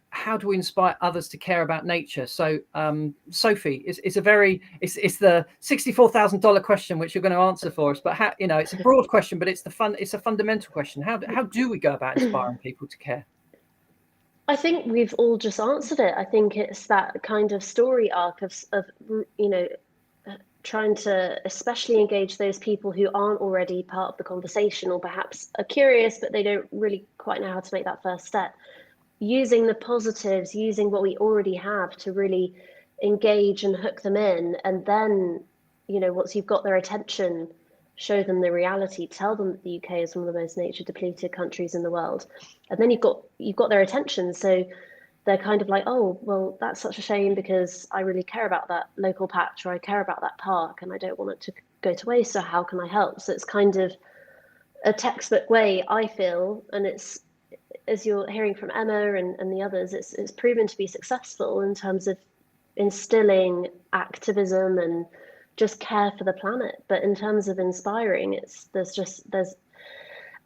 S2: how do we inspire others to care about nature? So, Sophie, it's the $64,000 question which you're going to answer for us. But how, it's a broad question, but it's a fundamental question. How do we go about inspiring people to care?
S11: I think we've all just answered it. I think it's that kind of story arc of trying to especially engage those people who aren't already part of the conversation, or perhaps are curious but they don't really quite know how to make that first step. Using the positives, using what we already have to really engage and hook them in, and then once you've got their attention, show them the reality, tell them that the UK is one of the most nature depleted countries in the world, and then you've got their attention. So they're kind of like, oh, well, that's such a shame because I really care about that local patch, or I care about that park and I don't want it to go to waste, so how can I help? So it's kind of a textbook way, I feel, and it's, as you're hearing from Emma and the others, it's proven to be successful in terms of instilling activism and just care for the planet. But in terms of inspiring, there's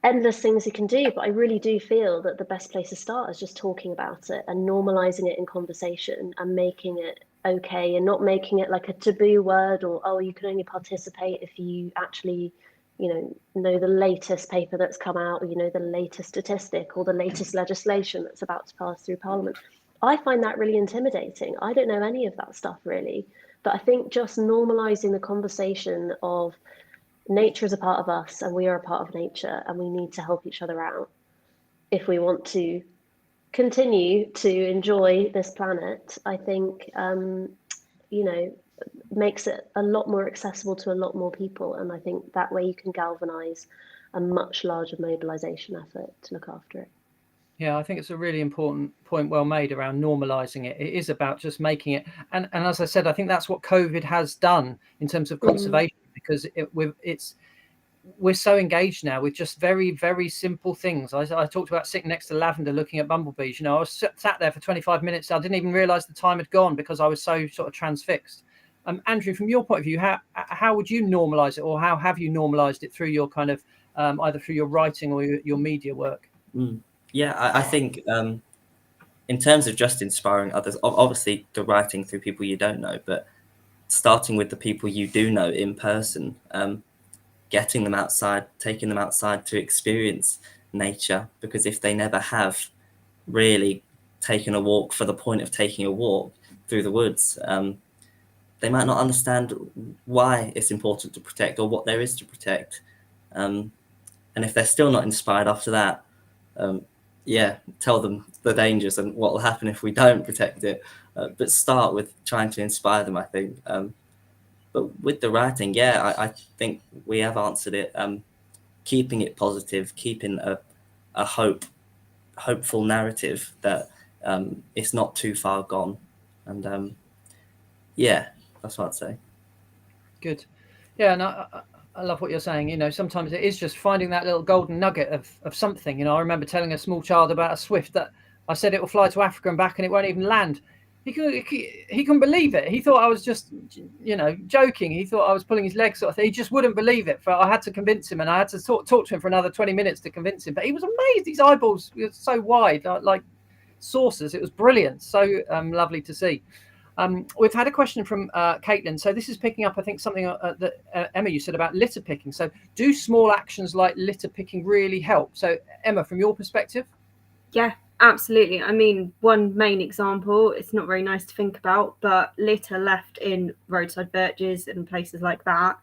S11: endless things you can do, but I really do feel that the best place to start is just talking about it and normalizing it in conversation and making it okay, and not making it like a taboo word, or, oh, you can only participate if you actually know the latest paper that's come out, or the latest statistic, or the latest legislation that's about to pass through Parliament. I find that really intimidating. I don't know any of that stuff really, but I think just normalizing the conversation of nature is a part of us and we are a part of nature, and we need to help each other out if we want to continue to enjoy this planet, I think makes it a lot more accessible to a lot more people. And I think that way you can galvanize a much larger mobilization effort to look after it.
S2: Yeah, I think it's a really important point, well made, around normalizing it. It is about just making it, and as I said, I think that's what COVID has done in terms of conservation, because we're so engaged now with just very, very simple things. I talked about sitting next to lavender looking at bumblebees. I was sat there for 25 minutes. I didn't even realize the time had gone because I was so sort of transfixed. Andrew, from your point of view, how would you normalize it, or how have you normalized it through your kind of either through your writing or your media work?
S10: Yeah, I think in terms of just inspiring others, obviously the writing through people you don't know, but starting with the people you do know in person, getting them outside, taking them outside to experience nature, because if they never have really taken a walk for the point of taking a walk through the woods, they might not understand why it's important to protect or what there is to protect. And if they're still not inspired after that, tell them the dangers and what will happen if we don't protect it. But start with trying to inspire them, I think. But with the writing, I think we have answered it. Keeping it positive, keeping a hopeful narrative that it's not too far gone. And that's what I'd say. Good.
S2: Yeah, and I love what you're saying. Sometimes it is just finding that little golden nugget of something. I remember telling a small child about a swift that I said it will fly to Africa and back and it won't even land. He couldn't believe it. He thought I was just, joking. He thought I was pulling his leg sort of thing. He just wouldn't believe it. I had to convince him, and I had to talk to him for another 20 minutes to convince him. But he was amazed. His eyeballs were so wide, like saucers. It was brilliant. So lovely to see. We've had a question from Caitlin. So this is picking up, I think, something that Emma, you said about litter picking. So do small actions like litter picking really help? So Emma, from your perspective?
S13: Yeah, absolutely. I mean, one main example, it's not very nice to think about, but litter left in roadside birches and places like that,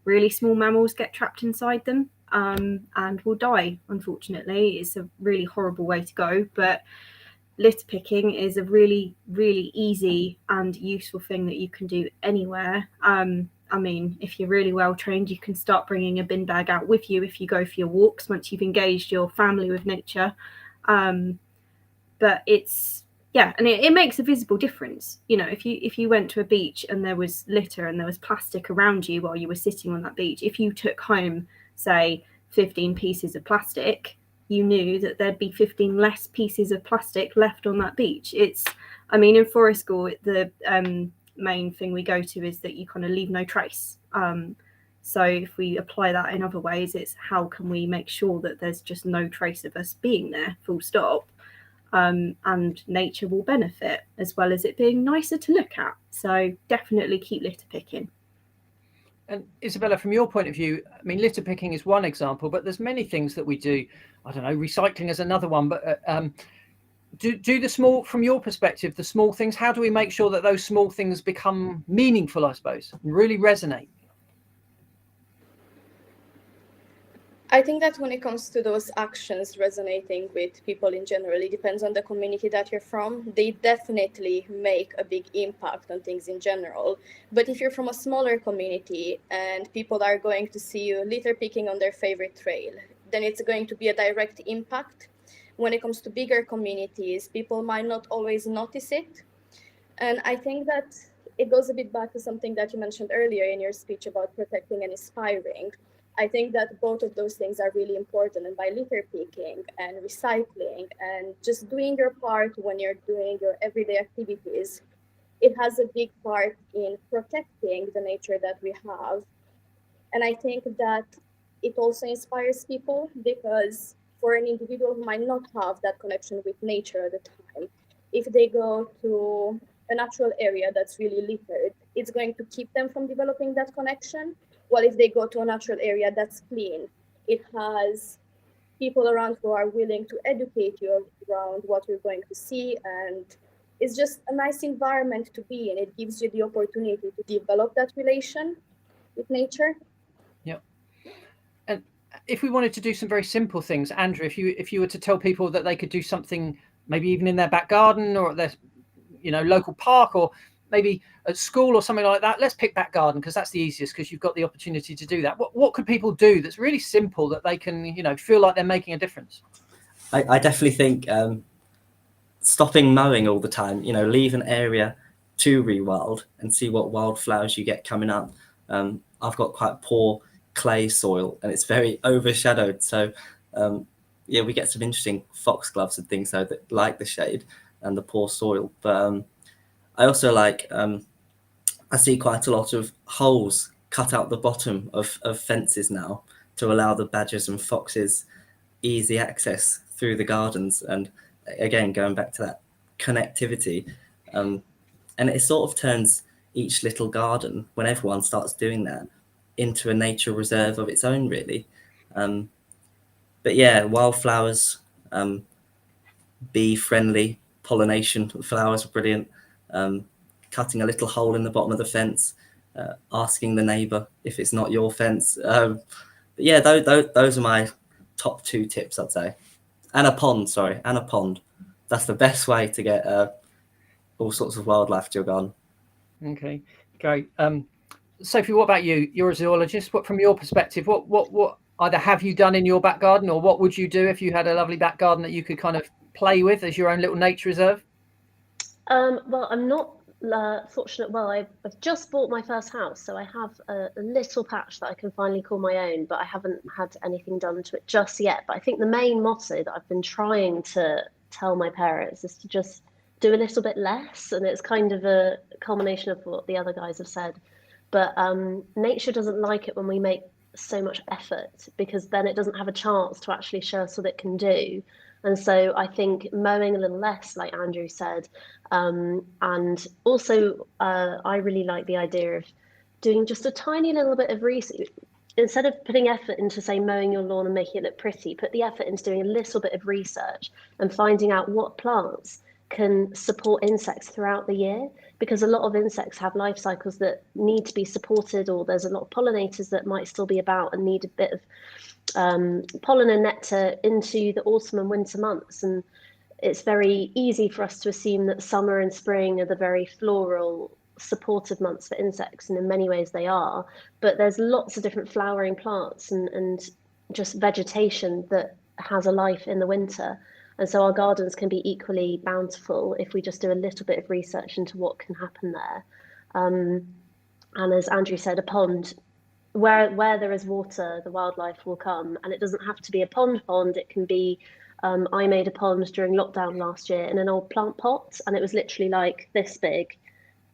S13: really small mammals get trapped inside them and will die, unfortunately. It's a really horrible way to go, but litter picking is a really, really easy and useful thing that you can do anywhere. I mean, if you're really well trained, you can start bringing a bin bag out with you if you go for your walks once you've engaged your family with nature. But it's, and it makes a visible difference. If you went to a beach and there was litter and there was plastic around you while you were sitting on that beach, if you took home, say, 15 pieces of plastic, you knew that there'd be 15 less pieces of plastic left on that beach. I mean, in forest school, the main thing we go to is that you kind of leave no trace. So if we apply that in other ways, it's how can we make sure that there's just no trace of us being there, full stop, and nature will benefit, as well as it being nicer to look at. So definitely keep litter picking.
S2: And Isabella, from your point of view, I mean, litter picking is one example, but there's many things that we do. I don't know, recycling is another one, but do the small, from your perspective, the small things, how do we make sure that those small things become meaningful, I suppose, and really resonate?
S12: I think that when it comes to those actions resonating with people in general, it depends on the community that you're from. They definitely make a big impact on things in general. But if you're from a smaller community and people are going to see you litter picking on their favorite trail, then it's going to be a direct impact. When it comes to bigger communities, people might not always notice it. And I think that it goes a bit back to something that you mentioned earlier in your speech about protecting and inspiring. I think that both of those things are really important. And by litter picking and recycling and just doing your part when you're doing your everyday activities, it has a big part in protecting the nature that we have. And I think that it also inspires people, because for an individual who might not have that connection with nature at the time, if they go to a natural area that's really littered, it's going to keep them from developing that connection. Well, if they go to a natural area that's clean, it has people around who are willing to educate you around what you're going to see. And it's just a nice environment to be in. It gives you the opportunity to develop that relation with nature.
S2: Yeah. And if we wanted to do some very simple things, Andrew, if you were to tell people that they could do something, maybe even in their back garden or at their local park, or maybe at school or something like that, let's pick back garden because that's the easiest, because you've got the opportunity to do that. What could people do that's really simple that they can feel like they're making a difference?
S10: I definitely think stopping mowing all the time, leave an area to rewild and see what wildflowers you get coming up. I've got quite poor clay soil and it's very overshadowed, so we get some interesting foxgloves and things though that like the shade and the poor soil. But I also like, I see quite a lot of holes cut out the bottom of fences now to allow the badgers and foxes easy access through the gardens. And again, going back to that connectivity, and it sort of turns each little garden, when everyone starts doing that, into a nature reserve of its own, really. But yeah, wildflowers, bee-friendly pollination flowers are brilliant. Cutting a little hole in the bottom of the fence, asking the neighbour if it's not your fence. But yeah, those are my top two tips, I'd say. And a pond. That's the best way to get all sorts of wildlife to your garden.
S2: Okay, great. Sophie, what about you? You're a zoologist. What, from your perspective, what either have you done in your back garden, or what would you do if you had a lovely back garden that you could kind of play with as your own little nature reserve?
S11: Well, I'm not fortunate. Well, I've just bought my first house, so I have a little patch that I can finally call my own, but I haven't had anything done to it just yet. But I think the main motto that I've been trying to tell my parents is to just do a little bit less, and it's kind of a culmination of what the other guys have said. But nature doesn't like it when we make so much effort, because then it doesn't have a chance to actually show us what it can do. And so I think mowing a little less, like Andrew said, and also I really like the idea of doing just a tiny little bit of research. Instead of putting effort into, say, mowing your lawn and making it look pretty, put the effort into doing a little bit of research and finding out what plants can support insects throughout the year, because a lot of insects have life cycles that need to be supported, or there's a lot of pollinators that might still be about and need a bit of pollen and nectar into the autumn and winter months. And it's very easy for us to assume that summer and spring are the very floral, supportive months for insects, and in many ways they are, but there's lots of different flowering plants and just vegetation that has a life in the winter. And so our gardens can be equally bountiful if we just do a little bit of research into what can happen there. And as Andrew said, a pond, where there is water, the wildlife will come, and it doesn't have to be a pond. It can be. I made a pond during lockdown last year in an old plant pot, and it was literally like this big,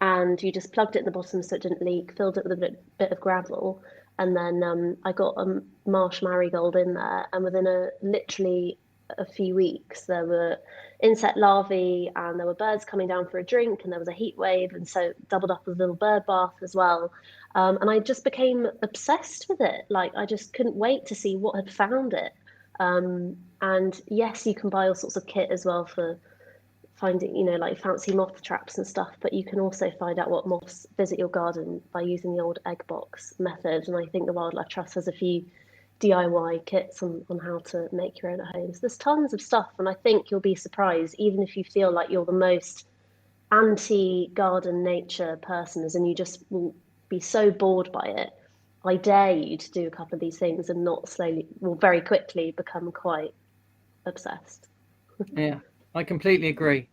S11: and you just plugged it in the bottom so it didn't leak, filled it with a bit of gravel, and then I got a marsh marigold in there, and within literally a few weeks there were insect larvae and there were birds coming down for a drink, and there was a heat wave, and so doubled up as a little bird bath as well. And I just became obsessed with it. Like, I just couldn't wait to see what had found it. And yes, you can buy all sorts of kit as well for finding, like fancy moth traps and stuff, but you can also find out what moths visit your garden by using the old egg box method. And I think the Wildlife Trust has a few DIY kits on how to make your own at home. So there's tons of stuff, and I think you'll be surprised, even if you feel like you're the most anti-garden nature person, as in you just will be so bored by it. I dare you to do a couple of these things and not very quickly become quite obsessed.
S2: Yeah, I completely agree.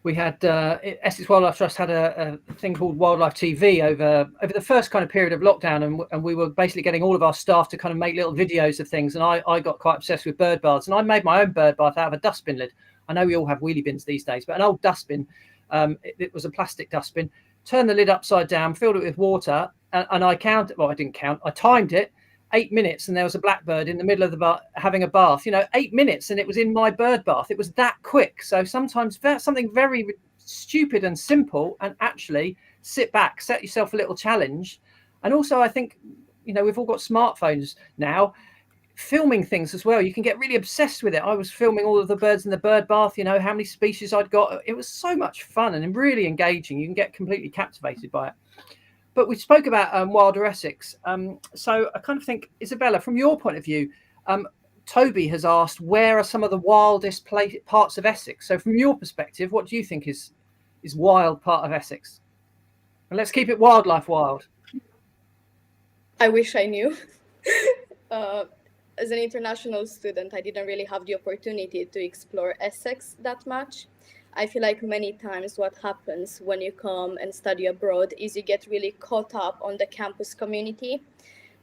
S2: We had Essex Wildlife Trust had a thing called Wildlife TV over the first kind of period of lockdown, and we were basically getting all of our staff to kind of make little videos of things. And I got quite obsessed with bird baths, and I made my own bird bath out of a dustbin lid. I know we all have wheelie bins these days, but an old dustbin. It was a plastic dustbin. Turned the lid upside down, filled it with water, and I counted. Well, I didn't count. I timed it. 8 minutes, and there was a blackbird in the middle of the bath having a bath. 8 minutes, and it was in my bird bath. It was that quick. So sometimes something very stupid and simple, and actually sit back, set yourself a little challenge. And also, I think, we've all got smartphones now, filming things as well. You can get really obsessed with it. I was filming all of the birds in the bird bath, how many species I'd got. It was so much fun and really engaging. You can get completely captivated by it. But we spoke about Wilder Essex. So I kind of think, Isabella, from your point of view, Toby has asked, where are some of the wildest parts of Essex? So from your perspective, what do you think is wild part of Essex? And let's keep it wildlife wild.
S12: I wish I knew. As an international student, I didn't really have the opportunity to explore Essex that much. I feel like many times what happens when you come and study abroad is you get really caught up on the campus community.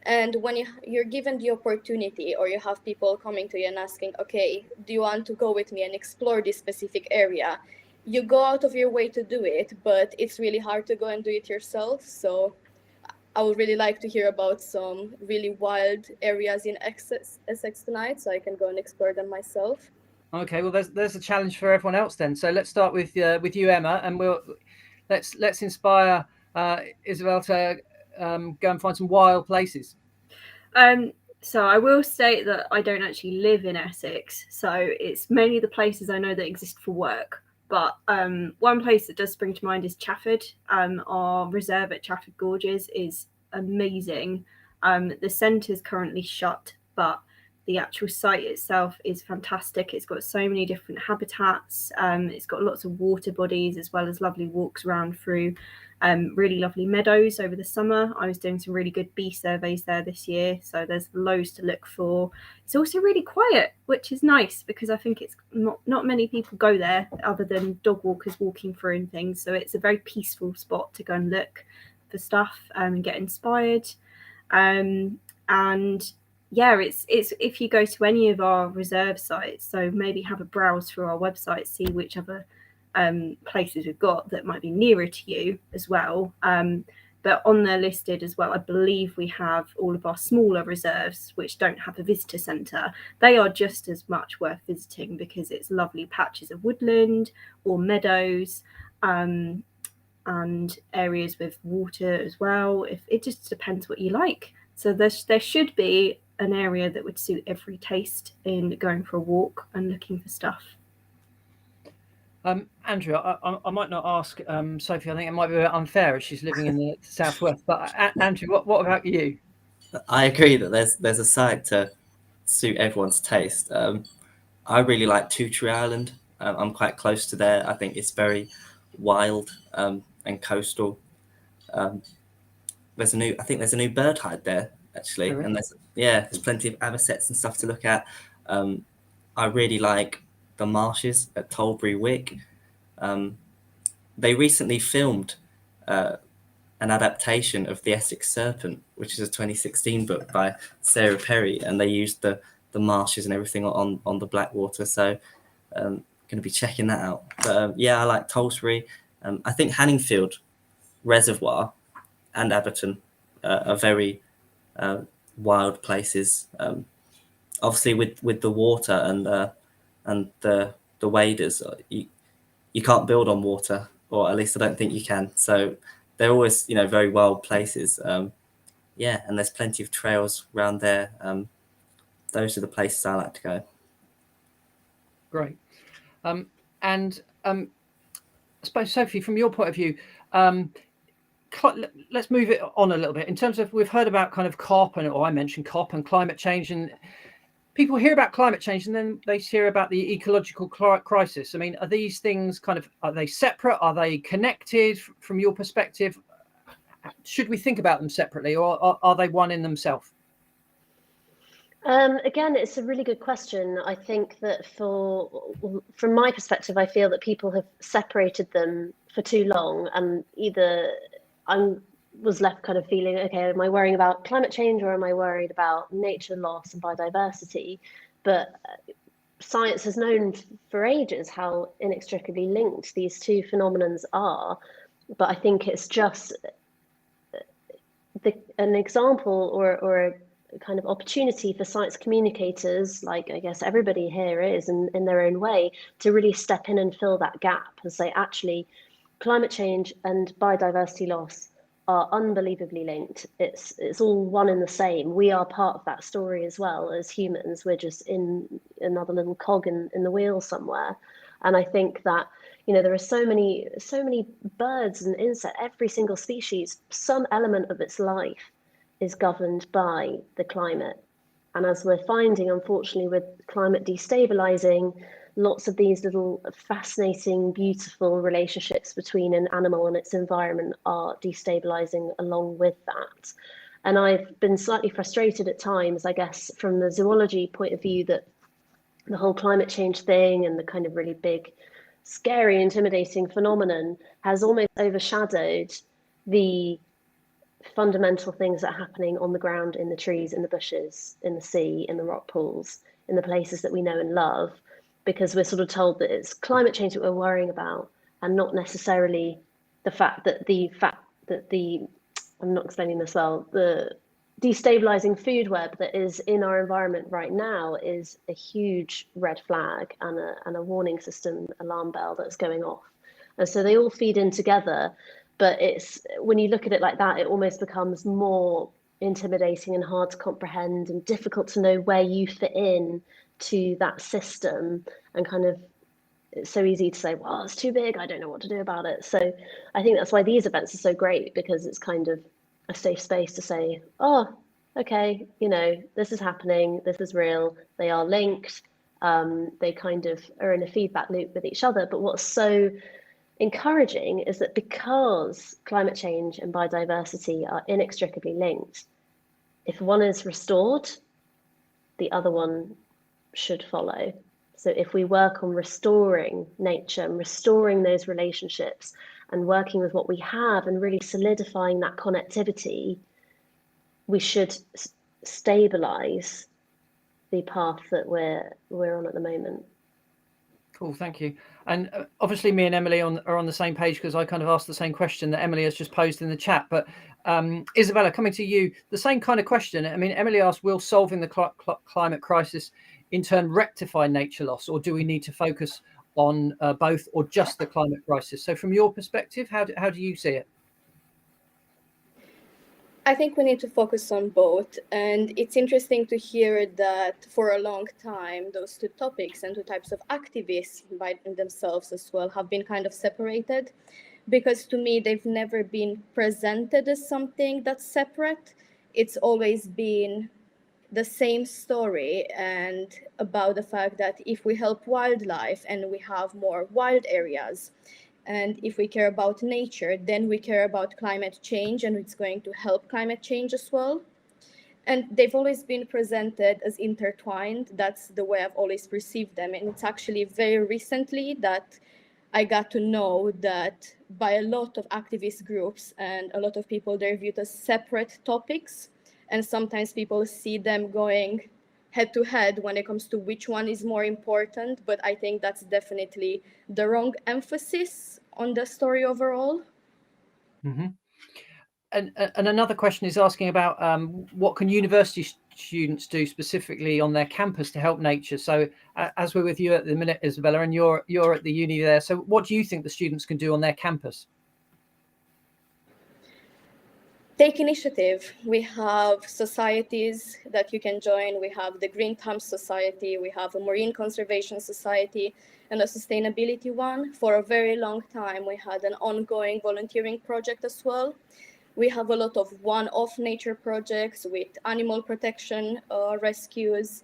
S12: And when you're given the opportunity, or you have people coming to you and asking, okay, do you want to go with me and explore this specific area? You go out of your way to do it, but it's really hard to go and do it yourself. So I would really like to hear about some really wild areas in Essex tonight, so I can go and explore them myself.
S2: Okay, well, there's a challenge for everyone else then. So let's start with you, Emma, and let's inspire Isabel to go and find some wild places.
S13: So I will state that I don't actually live in Essex, so it's mainly the places I know that exist for work. But one place that does spring to mind is Chafford. Our reserve at Chafford Gorges is amazing. The centre is currently shut, but the actual site itself is fantastic. It's got so many different habitats. It's got lots of water bodies, as well as lovely walks around through really lovely meadows over the summer. I was doing some really good bee surveys there this year, so there's loads to look for. It's also really quiet, which is nice, because I think it's not many people go there other than dog walkers walking through and things. So it's a very peaceful spot to go and look for stuff and get inspired. And yeah, it's if you go to any of our reserve sites, so maybe have a browse through our website, see which other places we've got that might be nearer to you as well. But on there listed as well, I believe we have all of our smaller reserves which don't have a visitor centre. They are just as much worth visiting, because it's lovely patches of woodland or meadows, and areas with water as well. It just depends what you like. So there should be an area that would suit every taste in going for a walk and looking for stuff.
S2: Andrew, I might not ask Sophie. I think it might be a bit unfair as she's living in the southwest. But Andrew, what about you?
S10: I agree that there's a site to suit everyone's taste. I really like Tutri Island. I'm quite close to there. I think it's very wild and coastal. There's a new bird hide there actually, and there's plenty of avocets and stuff to look at. I really like the marshes at Tilbury Wick. They recently filmed an adaptation of The Essex Serpent, which is a 2016 book by Sarah Perry, and they used the marshes and everything on the Blackwater. So going to be checking that out. But yeah, I like Tolstoy. I think Hanningfield Reservoir and Abberton are very wild places. Obviously, with the water and the waders, you can't build on water, or at least I don't think you can. So they're always, very wild places. Yeah, and there's plenty of trails around there. Those are the places I like to go.
S2: Great. And I suppose, Sophie, from your point of view, let's move it on a little bit in terms of, we've heard about kind of COP, or I mentioned COP and climate change, and people hear about climate change and then they hear about the ecological crisis. I mean, are these things are they separate? Are they connected from your perspective? Should we think about them separately, or are they one in themselves?
S11: Again, it's a really good question. I think that from my perspective, I feel that people have separated them for too long, and either I was left kind of feeling, okay, am I worrying about climate change or am I worried about nature loss and biodiversity? But science has known for ages how inextricably linked these two phenomenons are. But I think it's just an example or a kind of opportunity for science communicators, like I guess everybody here is in their own way, to really step in and fill that gap and say, actually, climate change and biodiversity loss are unbelievably linked. It's all one and the same. We are part of that story as well as humans. We're just in another little cog in the wheel somewhere. And I think that, there are so many birds and insects, every single species, some element of its life is governed by the climate. And as we're finding, unfortunately, with climate destabilizing, lots of these little fascinating, beautiful relationships between an animal and its environment are destabilizing along with that. And I've been slightly frustrated at times, I guess, from the zoology point of view, that the whole climate change thing and the kind of really big, scary, intimidating phenomenon has almost overshadowed the fundamental things that are happening on the ground, in the trees, in the bushes, in the sea, in the rock pools, in the places that we know and love, because we're sort of told that it's climate change that we're worrying about, and not necessarily the fact that I'm not explaining this well, the destabilizing food web that is in our environment right now is a huge red flag and a warning system alarm bell that's going off. And so they all feed in together. But it's, when you look at it like that, it almost becomes more intimidating and hard to comprehend and difficult to know where you fit in to that system. And kind of, it's so easy to say, well, it's too big, I don't know what to do about it. So I think that's why these events are so great, because it's kind of a safe space to say, oh, okay, this is happening, this is real, they are linked, they kind of are in a feedback loop with each other. But what's so encouraging is that because climate change and biodiversity are inextricably linked, if one is restored, the other one should follow. So if we work on restoring nature and restoring those relationships and working with what we have and really solidifying that connectivity, we should stabilize the path that we're on at the moment.
S2: Cool, thank you. And obviously me and Emily are on the same page, because I kind of asked the same question that Emily has just posed in the chat. But Isabella, coming to you, the same kind of question. I mean, Emily asked, will solving the climate crisis in turn rectify nature loss, or do we need to focus on both, or just the climate crisis? So from your perspective, how do you see it?
S12: I think we need to focus on both. And it's interesting to hear that for a long time, those two topics and two types of activists by themselves as well have been kind of separated, because to me, they've never been presented as something that's separate. It's always been the same story, and about the fact that if we help wildlife and we have more wild areas, and if we care about nature, then we care about climate change, and it's going to help climate change as well. And they've always been presented as intertwined. That's the way I've always perceived them. And it's actually very recently that I got to know that by a lot of activist groups and a lot of people, they're viewed as separate topics. And sometimes people see them going head to head when it comes to which one is more important. But I think that's definitely the wrong emphasis on the story overall.
S2: Mm-hmm. And another question is asking about what can university students do specifically on their campus to help nature? So as we're with you at the minute, Isabella, and you're at the uni there, so what do you think the students can do on their campus?
S12: Take initiative. We have societies that you can join. We have the Green Thumb Society, we have a Marine Conservation Society, and a sustainability one. For a very long time, we had an ongoing volunteering project as well. We have a lot of one-off nature projects with animal protection, rescues,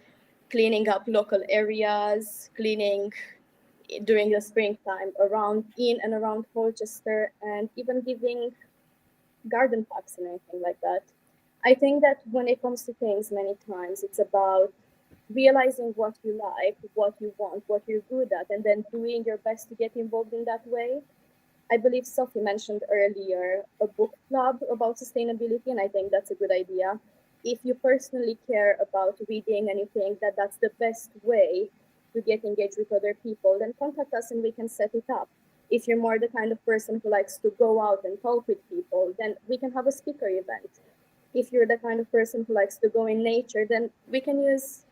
S12: cleaning up local areas, cleaning during the springtime in and around Colchester, and even giving garden packs and anything like that. I think that when it comes to things, many times it's about realizing what you like, what you want, what you're good at, and then doing your best to get involved in that way. I believe Sophie mentioned earlier a book club about sustainability, and I think that's a good idea. If you personally care about reading and you think that that's the best way to get engaged with other people, then contact us and we can set it up. If you're more the kind of person who likes to go out and talk with people, then we can have a speaker event. If you're the kind of person who likes to go in nature, then we can use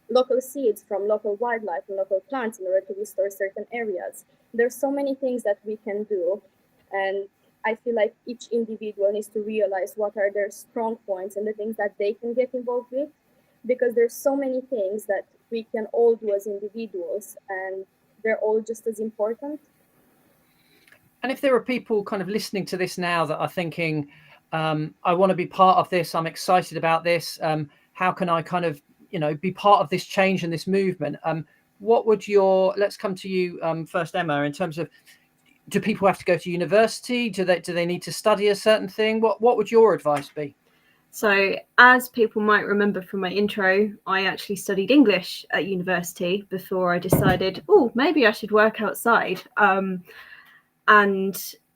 S12: local seeds from local wildlife and local plants in order to restore certain areas. There's so many things that we can do, and I feel like each individual needs to realize what are their strong points and the things that they can get involved with, because there's so many things that we can all do as individuals, and they're all just as important.
S2: And if there are people kind of listening to this now that are thinking, I want to be part of this, I'm excited about this, how can I kind of be part of this change and this movement? What would let's come to you first, Emma, in terms of, do people have to go to university? Do they need to study a certain thing? What would your advice be?
S13: So, as people might remember from my intro, I actually studied English at university before I decided, maybe I should work outside. And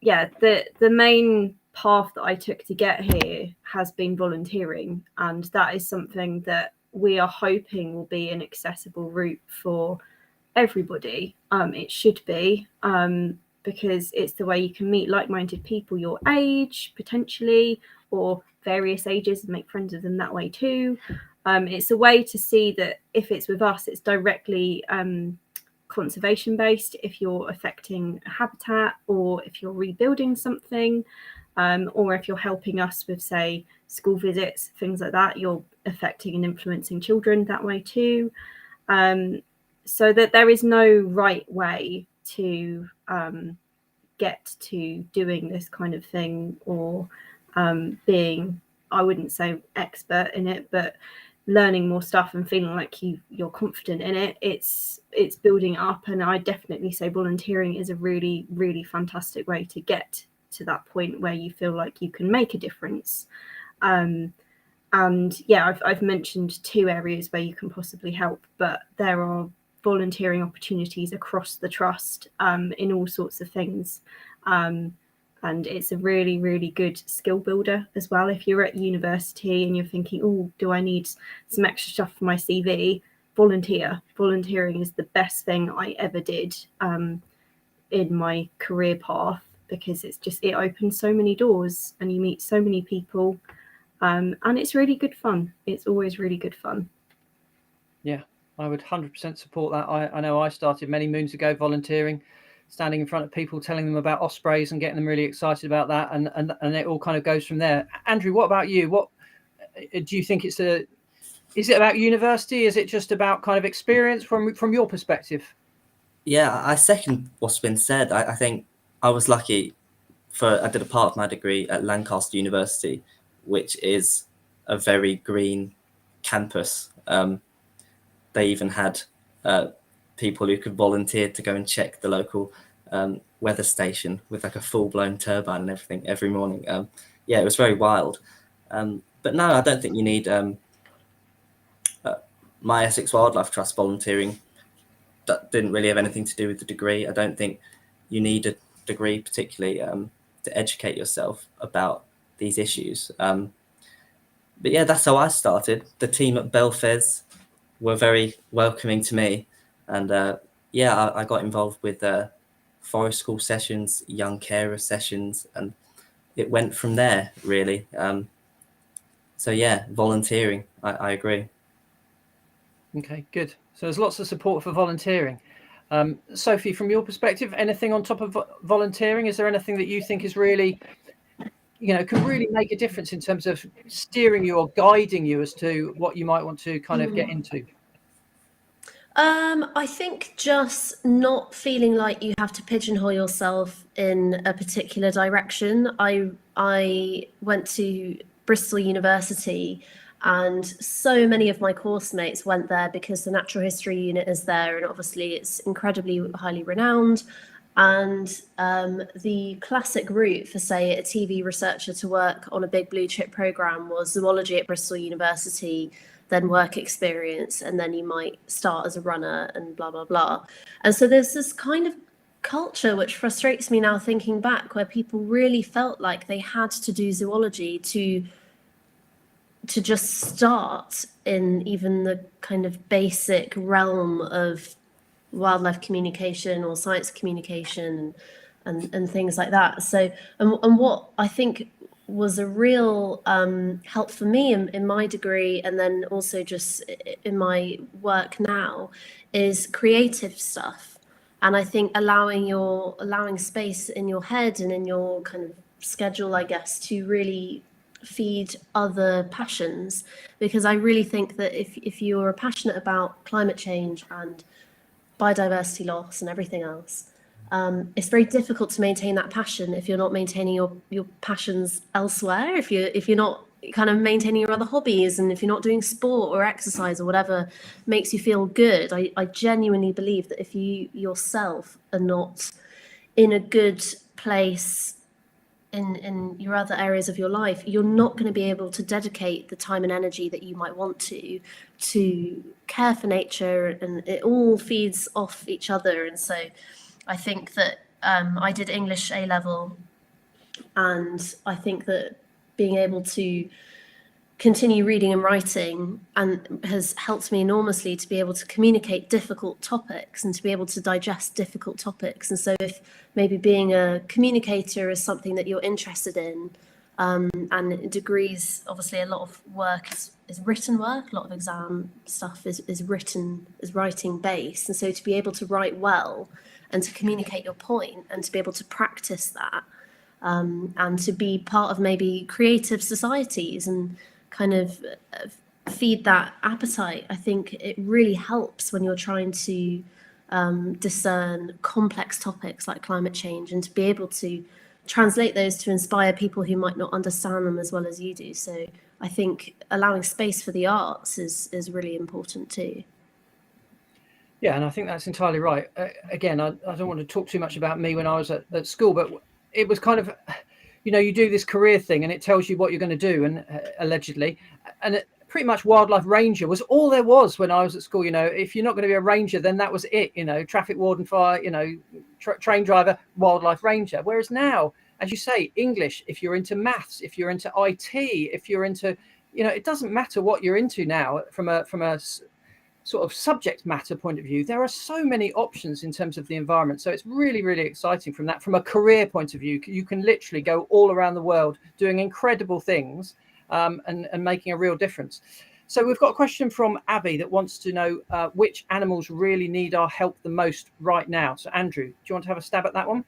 S13: yeah, the main path that I took to get here has been volunteering, and that is something that we are hoping will be an accessible route for everybody. It should be, because it's the way you can meet like-minded people your age, potentially, or various ages, and make friends with them that way too. It's a way to see that if it's with us, it's directly conservation based, if you're affecting a habitat, or if you're rebuilding something, or if you're helping us with, say, school visits, things like that, you're affecting and influencing children that way too. So that there is no right way to get to doing this kind of thing, or being, I wouldn't say expert in it, but learning more stuff and feeling like you're confident in it. It's building up, and I definitely say volunteering is a really, really fantastic way to get to that point where you feel like you can make a difference. And yeah, I've mentioned 2 areas where you can possibly help, but there are volunteering opportunities across the trust in all sorts of things. And it's a really, really good skill builder as well. If you're at university and you're thinking, do I need some extra stuff for my CV? Volunteer. Volunteering is the best thing I ever did in my career path, because it opens so many doors and you meet so many people, and it's really good fun. It's always really good fun.
S2: Yeah, I would 100% support that. I know I started many moons ago volunteering, standing in front of people, telling them about ospreys and getting them really excited about that, and it all kind of goes from there. Andrew, what about you? What do you think is it about university? Is it just about kind of experience from your perspective?
S10: Yeah, I second what's been said. I think I was lucky. I did a part of my degree at Lancaster University, which is a very green campus. They even had people who could volunteer to go and check the local weather station with like a full-blown turbine and everything every morning. Yeah, it was very wild. But no, I don't think you need my Essex Wildlife Trust volunteering that didn't really have anything to do with the degree. I don't think you need a degree particularly to educate yourself about these issues. But yeah, that's how I started. The team at Belfez were very welcoming to me, and I got involved with forest school sessions, young carer sessions, and it went from there really. So yeah, volunteering, I agree.
S2: Okay, good. So there's lots of support for volunteering. Sophie, from your perspective, anything on top of volunteering? Is there anything that you think is really, can really make a difference in terms of steering you or guiding you as to what you might want to kind of get into?
S11: I think just not feeling like you have to pigeonhole yourself in a particular direction. I went to Bristol University, and so many of my course mates went there because the natural history unit is there, and obviously it's incredibly highly renowned. And the classic route for, say, a TV researcher to work on a big blue chip program was zoology at Bristol University, then work experience, and then you might start as a runner and blah, blah, blah. And so there's this kind of culture which frustrates me now thinking back, where people really felt like they had to do zoology to just start in even the kind of basic realm of wildlife communication or science communication and things like that. So, and what I think was a real help for me in my degree, and then also just in my work now, is creative stuff. And I think allowing space in your head and in your kind of schedule, I guess, to really feed other passions. Because I really think that if you're passionate about climate change and biodiversity loss and everything else, it's very difficult to maintain that passion if you're not maintaining your passions elsewhere, if you're not kind of maintaining your other hobbies, and if you're not doing sport or exercise or whatever makes you feel good. I genuinely believe that if you yourself are not in a good place in your other areas of your life, you're not going to be able to dedicate the time and energy that you might want to care for nature, and it all feeds off each other. And so I think that I did English A-level, and I think that being able to continue reading and writing has helped me enormously to be able to communicate difficult topics and to be able to digest difficult topics. And so if maybe being a communicator is something that you're interested in, and degrees, obviously a lot of work is written work, a lot of exam stuff is writing based. And so to be able to write well and to communicate your point and to be able to practice that, and to be part of maybe creative societies and kind of feed that appetite, I think it really helps when you're trying to discern complex topics like climate change, and to be able to translate those to inspire people who might not understand them as well as you do. So I think allowing space for the arts is really important too.
S2: Yeah, and I think that's entirely right. Again, I don't want to talk too much about me when I was at school, but it was kind of, you do this career thing and it tells you what you're going to do, and allegedly, and pretty much wildlife ranger was all there was when I was at school. If you're not going to be a ranger, then that was it. Traffic warden, fire, train driver, wildlife ranger. Whereas now, as you say, English, if you're into maths, if you're into IT, if you're into, it doesn't matter what you're into now from a sort of subject matter point of view. There are so many options in terms of the environment. So it's really, really exciting from that. From a career point of view, you can literally go all around the world doing incredible things, and making a real difference. So we've got a question from Abby that wants to know which animals really need our help the most right now. So Andrew, do you want to have a stab at that one?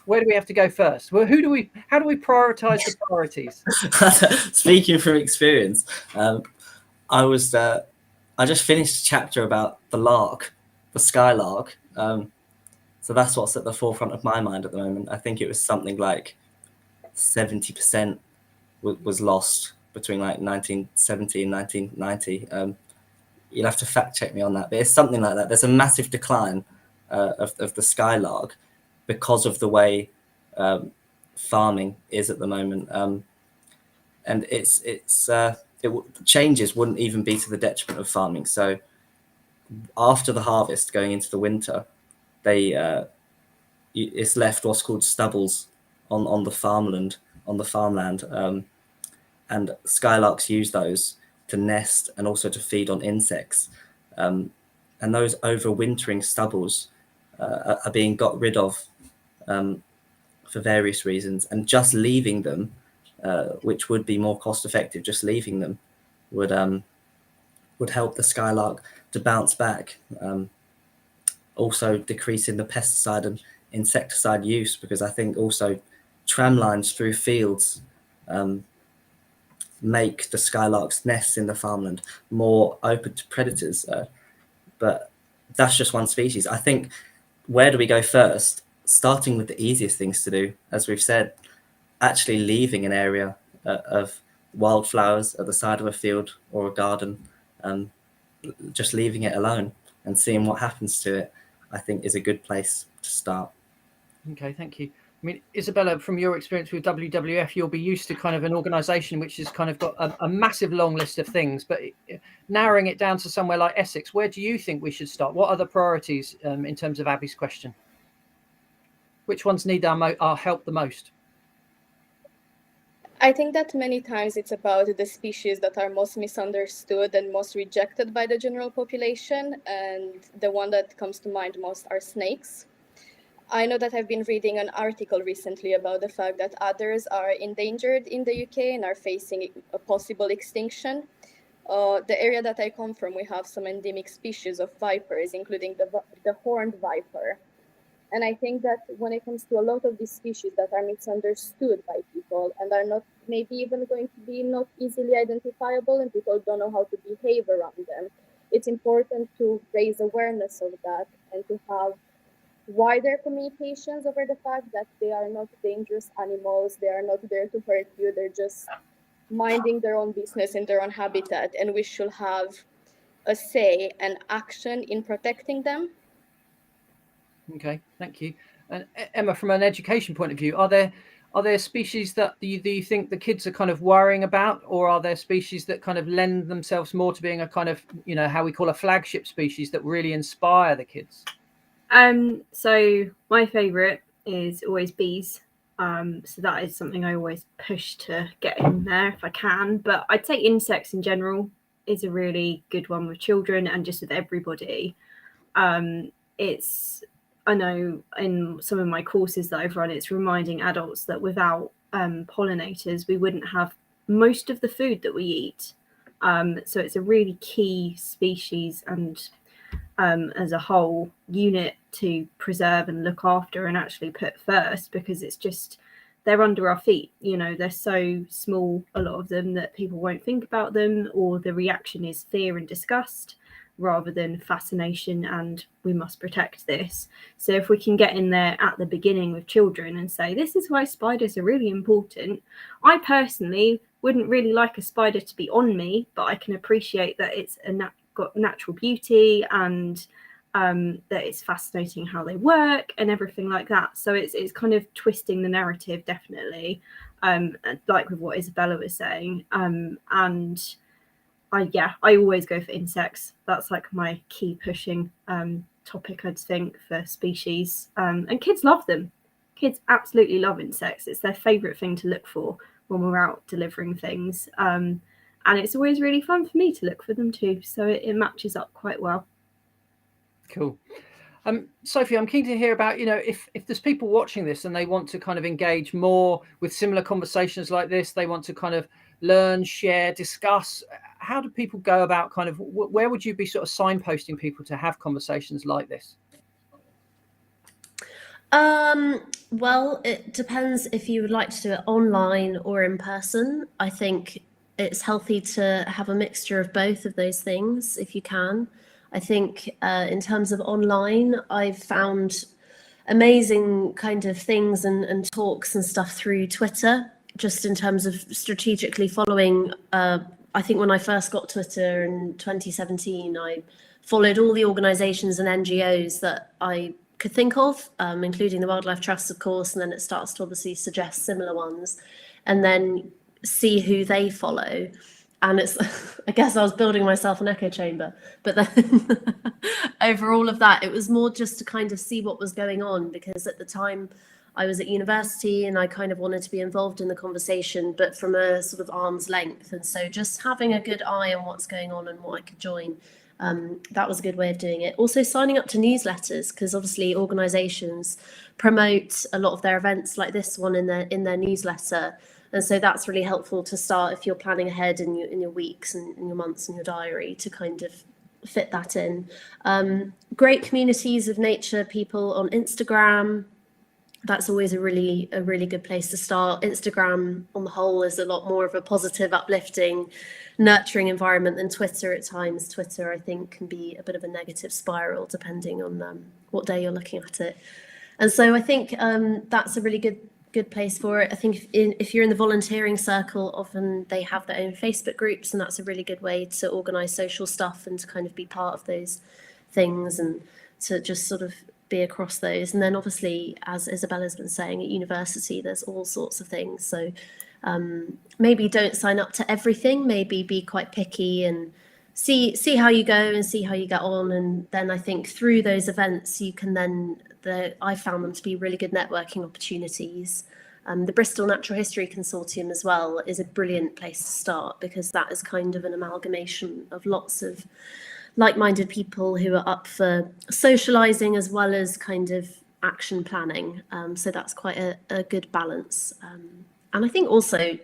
S2: Where do we have to go first? Well, how do we prioritize the priorities?
S10: Speaking from experience, I just finished a chapter about the lark, the skylark. So that's what's at the forefront of my mind at the moment. I think it was something like 70% was lost between like 1970 and 1990. You'll have to fact check me on that, but it's something like that. There's a massive decline of the skylark because of the way farming is at the moment. And changes wouldn't even be to the detriment of farming. So after the harvest, going into the winter, it's left what's called stubbles on the farmland, and skylarks use those to nest and also to feed on insects. And those overwintering stubbles are being got rid of for various reasons, and just leaving them, which would be more cost effective, just leaving them would help the skylark to bounce back. Also decreasing the pesticide and insecticide use, because I think also tram lines through fields make the skylark's nests in the farmland more open to predators. But that's just one species. I think, where do we go first? Starting with the easiest things to do, as we've said, actually leaving an area of wildflowers at the side of a field or a garden, just leaving it alone and seeing what happens to it, I think is a good place to start.
S2: Okay, thank you. I mean, Isabella, from your experience with WWF, you'll be used to kind of an organisation which has kind of got a massive long list of things, but narrowing it down to somewhere like Essex, where do you think we should start? What are the priorities in terms of Abby's question? Which ones need our help the most?
S12: I think that many times it's about the species that are most misunderstood and most rejected by the general population, and the one that comes to mind most are snakes. I know that I've been reading an article recently about the fact that others are endangered in the UK and are facing a possible extinction. The area that I come from, we have some endemic species of vipers, including the horned viper. And I think that when it comes to a lot of these species that are misunderstood by people and are not maybe even going to be not easily identifiable, and people don't know how to behave around them, it's important to raise awareness of that and to have wider communications over the fact that they are not dangerous animals. They are not there to hurt you. They're just minding their own business in their own habitat, and we should have a say and action in protecting them.
S2: Okay, thank you. And Emma, from an education point of view, are there species that you think the kids are kind of worrying about, or are there species that kind of lend themselves more to being a kind of, how we call a flagship species that really inspire the kids?
S13: So my favourite is always bees. So that is something I always push to get in there if I can. But I'd say insects in general is a really good one with children and just with everybody. I know in some of my courses that I've run, it's reminding adults that without pollinators, we wouldn't have most of the food that we eat. So it's a really key species and as a whole unit to preserve and look after and actually put first, because it's just, they're under our feet. They're so small, a lot of them, that people won't think about them, or the reaction is fear and disgust rather than fascination and we must protect this. So if we can get in there at the beginning with children and say, this is why spiders are really important. I personally wouldn't really like a spider to be on me, but I can appreciate that it's got natural beauty and that it's fascinating how they work and everything like that. So it's kind of twisting the narrative, definitely, like with what Isabella was saying. And I always go for insects. That's like my key pushing topic, I'd think, for species. And kids love them. Kids absolutely love insects. It's their favourite thing to look for when we're out delivering things. And it's always really fun for me to look for them too. So it matches up quite well.
S2: Cool. Sophie, I'm keen to hear about, if there's people watching this and they want to kind of engage more with similar conversations like this, they want to kind of learn, share, discuss. How do people go about kind of, where would you be sort of signposting people to have conversations like this?
S11: Well, it depends if you would like to do it online or in person. I think it's healthy to have a mixture of both of those things if you can. I think in terms of online, I've found amazing kind of things and talks and stuff through Twitter, just in terms of strategically following. I think when I first got Twitter in 2017, I followed all the organisations and NGOs that I could think of, including the Wildlife Trust, of course, and then it starts to obviously suggest similar ones, and then see who they follow.
S14: and it's I guess I was building myself an echo chamber, but then over all of that, it was more just to kind of see what was going on, because at the time I was at university and I kind of wanted to be involved in the conversation, but from a sort of arm's length. And so just having a good eye on what's going on and what I could join, that was a good way of doing it. Also signing up to newsletters, because obviously organisations promote a lot of their events like this one in their newsletter. And so that's really helpful to start if you're planning ahead in your weeks and in your months in your diary to kind of fit that in. Great communities of nature people on Instagram. That's always a really good place to start. Instagram on the whole is a lot more of a positive, uplifting, nurturing environment than Twitter at times. Twitter, I think, can be a bit of a negative spiral depending on what day you're looking at it. And so I think that's a really good place for it. I think if you're in the volunteering circle, often they have their own Facebook groups, and that's a really good way to organise social stuff and to kind of be part of those things and to just sort of be across those. And then obviously, as Isabella's been saying, at university there's all sorts of things, so maybe don't sign up to everything, maybe be quite picky and see how you go and see how you get on. And then I think through those events you can then I found them to be really good networking opportunities. The Bristol Natural History Consortium as well is a brilliant place to start, because that is kind of an amalgamation of lots of like-minded people who are up for socialising as well as kind of action planning. So that's quite a good balance. And I think also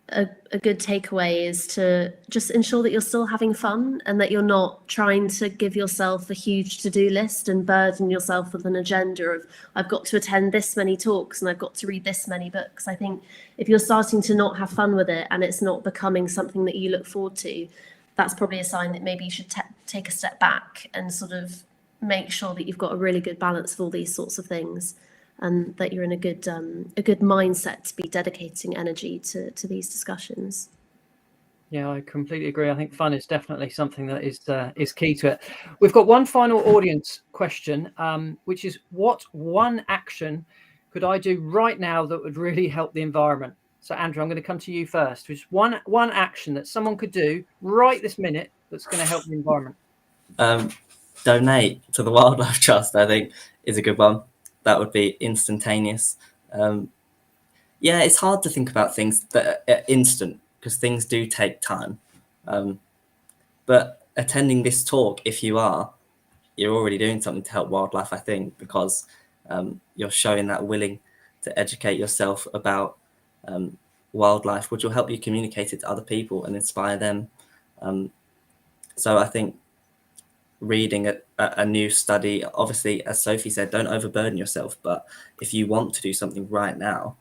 S14: a good takeaway is to just ensure that you're still having fun and that you're not trying to give yourself a huge to-do list and burden yourself with an agenda of I've got to attend this many talks and I've got to read this many books. I think if you're starting to not have fun with it and it's not becoming something that you look forward to, that's probably a sign that maybe you should take a step back and sort of make sure that you've got a really good balance of all these sorts of things, and that you're in a good mindset to be dedicating energy to these discussions.
S2: Yeah, I completely agree. I think fun is definitely something that is key to it. We've got one final audience question, which is, what one action could I do right now that would really help the environment? So Andrew, I'm going to come to you first. Which one action that someone could do right this minute that's going to help the environment?
S10: Donate to the Wildlife Trust, I think, is a good one. That would be instantaneous. Yeah, it's hard to think about things that are instant because things do take time. But attending this talk, if you're already doing something to help wildlife, I think, because you're showing that willing to educate yourself about wildlife, which will help you communicate it to other people and inspire them. So I think reading a new study, obviously, as Sophie said, don't overburden yourself, but if you want to do something right now,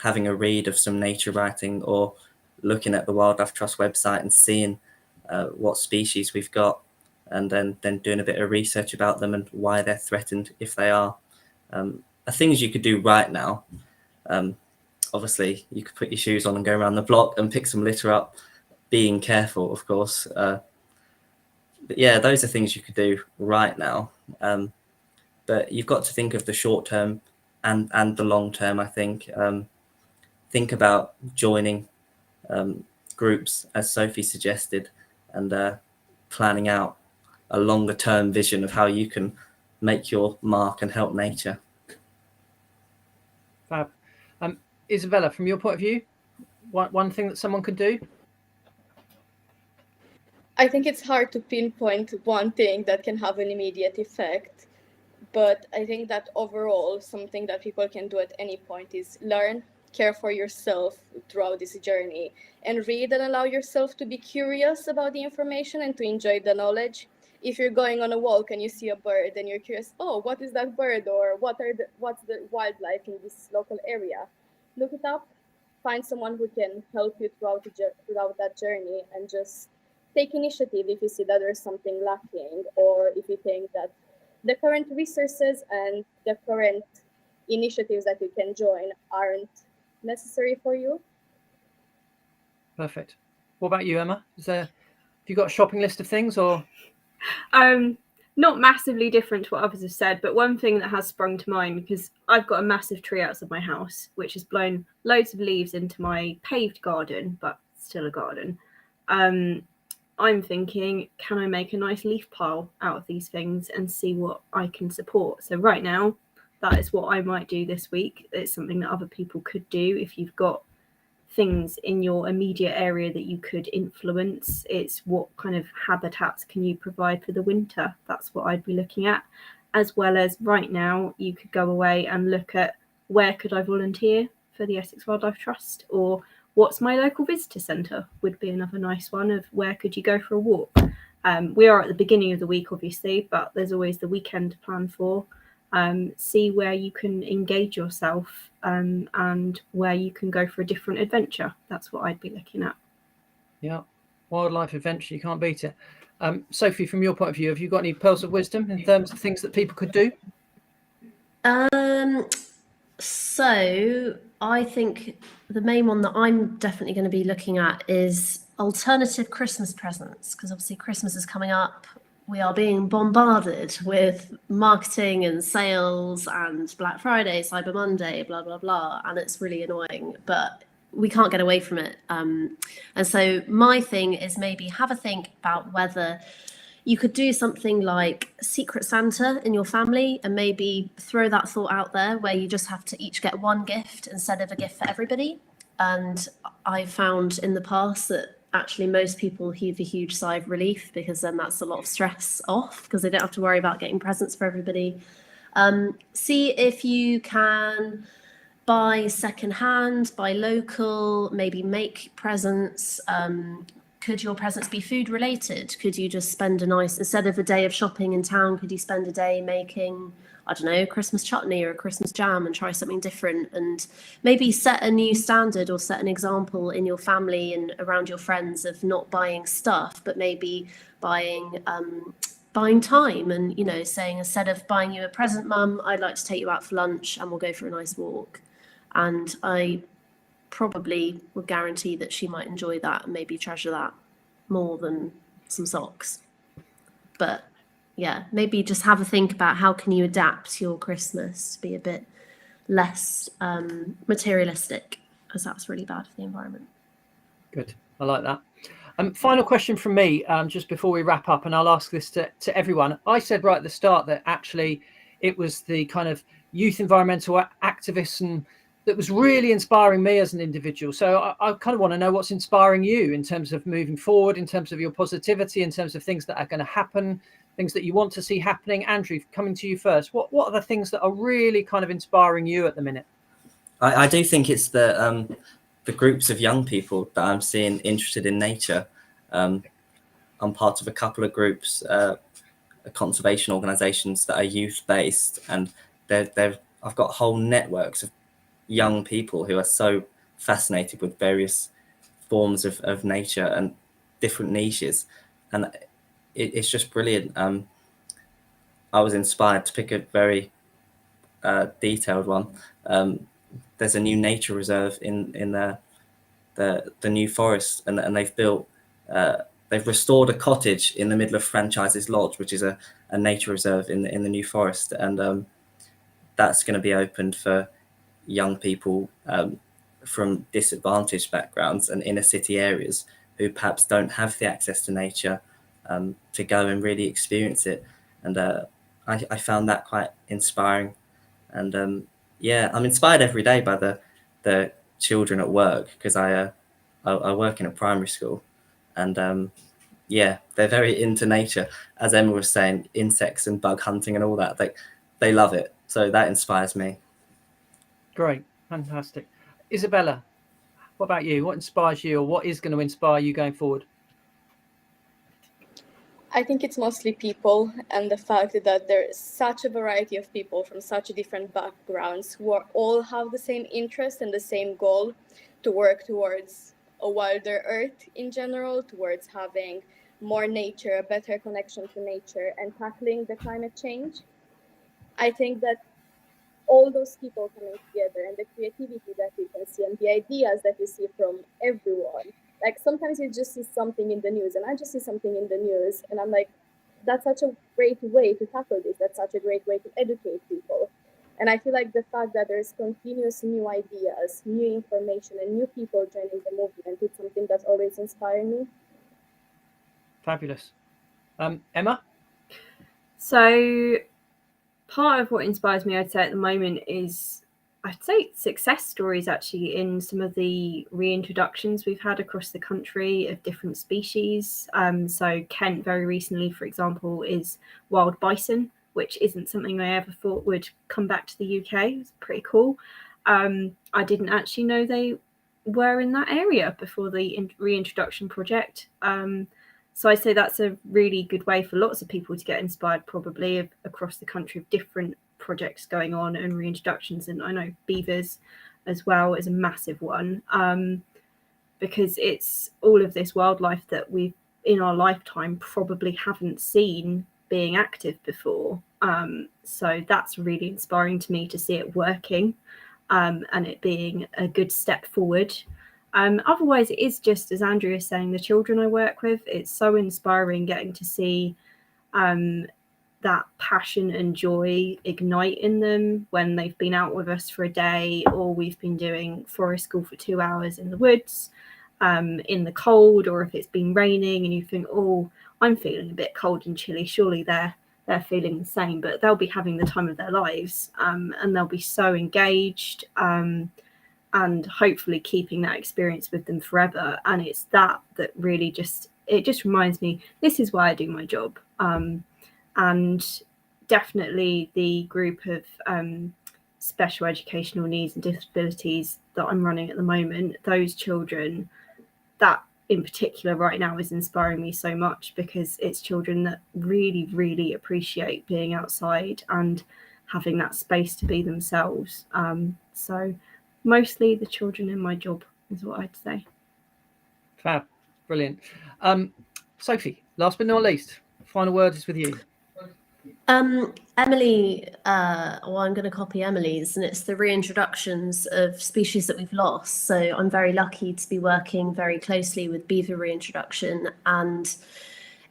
S10: having a read of some nature writing or looking at the Wildlife Trust website and seeing what species we've got, and then doing a bit of research about them and why they're threatened if they are things you could do right now. Obviously, you could put your shoes on and go around the block and pick some litter up, being careful, of course. But yeah, those are things you could do right now. But you've got to think of the short term and the long term, I think. Think about joining groups, as Sophie suggested, and planning out a longer term vision of how you can make your mark and help nature.
S2: Fab. Isabella, from your point of view, one thing that someone could do?
S12: I think it's hard to pinpoint one thing that can have an immediate effect, but I think that overall something that people can do at any point is learn, care for yourself throughout this journey, and read and allow yourself to be curious about the information and to enjoy the knowledge. If you're going on a walk and you see a bird and you're curious, oh, what is that bird, or what's the wildlife in this local area? Look it up, find someone who can help you throughout that journey, and just take initiative if you see that there's something lacking, or if you think that the current resources and the current initiatives that you can join aren't necessary for you.
S2: Perfect. What about you, Emma? Have you got a shopping list of things, or?
S13: Not massively different to what others have said, but one thing that has sprung to mind, because I've got a massive tree outside my house, which has blown loads of leaves into my paved garden, but still a garden. I'm thinking, can I make a nice leaf pile out of these things and see what I can support? So right now, that is what I might do this week. It's something that other people could do if you've got things in your immediate area that you could influence. It's what kind of habitats can you provide for the winter? That's what I'd be looking at. As well as right now, you could go away and look at where could I volunteer for the Essex Wildlife Trust, or what's my local visitor centre would be another nice one of where could you go for a walk. We are at the beginning of the week, obviously, but there's always the weekend to plan for. See where you can engage yourself and where you can go for a different adventure. That's what I'd be looking at.
S2: Yeah, wildlife adventure, you can't beat it. Sophie, from your point of view, have you got any pearls of wisdom in terms of things that people could do?
S14: So I think the main one that I'm definitely going to be looking at is alternative Christmas presents, because obviously Christmas is coming up. We are being bombarded with marketing and sales and Black Friday, Cyber Monday, blah, blah, blah. And it's really annoying, but we can't get away from it. And so my thing is maybe have a think about whether you could do something like Secret Santa in your family and maybe throw that thought out there where you just have to each get one gift instead of a gift for everybody. And I found in the past that actually most people heave a huge sigh of relief, because then that's a lot of stress off because they don't have to worry about getting presents for everybody. See if you can buy secondhand, buy local, maybe make presents. Could your presents be food related? Could you just spend instead of a day of shopping in town, could you spend a day making, I don't know, Christmas chutney or a Christmas jam and try something different, and maybe set a new standard or set an example in your family and around your friends of not buying stuff, but maybe buying time, and, you know, saying instead of buying you a present, Mum, I'd like to take you out for lunch and we'll go for a nice walk. And I probably would guarantee that she might enjoy that and maybe treasure that more than some socks. But yeah, maybe just have a think about how can you adapt your Christmas to be a bit less materialistic, because that's really bad for the environment.
S2: Good, I like that. Final question from me, just before we wrap up, and I'll ask this to everyone. I said right at the start that actually it was the kind of youth environmental activists and that was really inspiring me as an individual. So I kind of want to know what's inspiring you in terms of moving forward, in terms of your positivity, in terms of things that are going to happen, things that you want to see happening. Andrew, coming to you first, what are the things that are really kind of inspiring you at the minute?
S10: I do think it's the groups of young people that I'm seeing interested in nature. I'm part of a couple of groups, conservation organisations that are youth-based, and I've got whole networks of young people who are so fascinated with various forms of nature and different niches, and it's just brilliant. I was inspired to pick a very detailed one. There's a new nature reserve in the New Forest, and they've restored a cottage in the middle of Franchises Lodge, which is a nature reserve in the New Forest, and that's going to be opened for young people from disadvantaged backgrounds and inner city areas who perhaps don't have the access to nature to go and really experience it. And I found that quite inspiring. And yeah, I'm inspired every day by the children at work, because I work in a primary school, and yeah, they're very into nature. As Emma was saying, insects and bug hunting and all that, they love it. So that inspires me.
S2: Great, fantastic. Isabella, what about you? What inspires you, or what is going to inspire you going forward?
S12: I think it's mostly people, and the fact that there is such a variety of people from such different backgrounds who all have the same interest and the same goal to work towards a wilder earth in general, towards having more nature, a better connection to nature, and tackling the climate change. I think that all those people coming together and the creativity that you can see and the ideas that you see from everyone. Like sometimes you just see something in the news, and I just see something in the news and I'm like, that's such a great way to tackle this. That's such a great way to educate people. And I feel like the fact that there's continuous new ideas, new information, and new people joining the movement is something that's always inspiring me.
S2: Fabulous. Emma?
S13: So part of what inspires me, I'd say at the moment, is I'd say success stories actually in some of the reintroductions we've had across the country of different species. So Kent very recently, for example, is wild bison, which isn't something I ever thought would come back to the UK. It's pretty cool. I didn't actually know they were in that area before the reintroduction project. So I say that's a really good way for lots of people to get inspired, probably across the country, of different projects going on and reintroductions. And I know beavers as well is a massive one, because it's all of this wildlife that we in our lifetime probably haven't seen being active before. So that's really inspiring to me to see it working, and it being a good step forward. Otherwise, it is just, as Andrew is saying, the children I work with, it's so inspiring getting to see that passion and joy ignite in them when they've been out with us for a day, or we've been doing forest school for 2 hours in the woods, in the cold, or if it's been raining and you think, oh, I'm feeling a bit cold and chilly, surely they're feeling the same, but they'll be having the time of their lives, and they'll be so engaged, and hopefully keeping that experience with them forever. And it's that really just reminds me, this is why I do my job. And definitely the group of special educational needs and disabilities that I'm running at the moment, those children, that in particular right now is inspiring me so much, because it's children that really, really appreciate being outside and having that space to be themselves. So mostly the children in my job is what I'd say.
S2: Fab. Brilliant. Sophie, last but not least, final word is with you.
S14: Emily, well, I'm going to copy Emily's, and it's the reintroductions of species that we've lost. So I'm very lucky to be working very closely with beaver reintroduction, and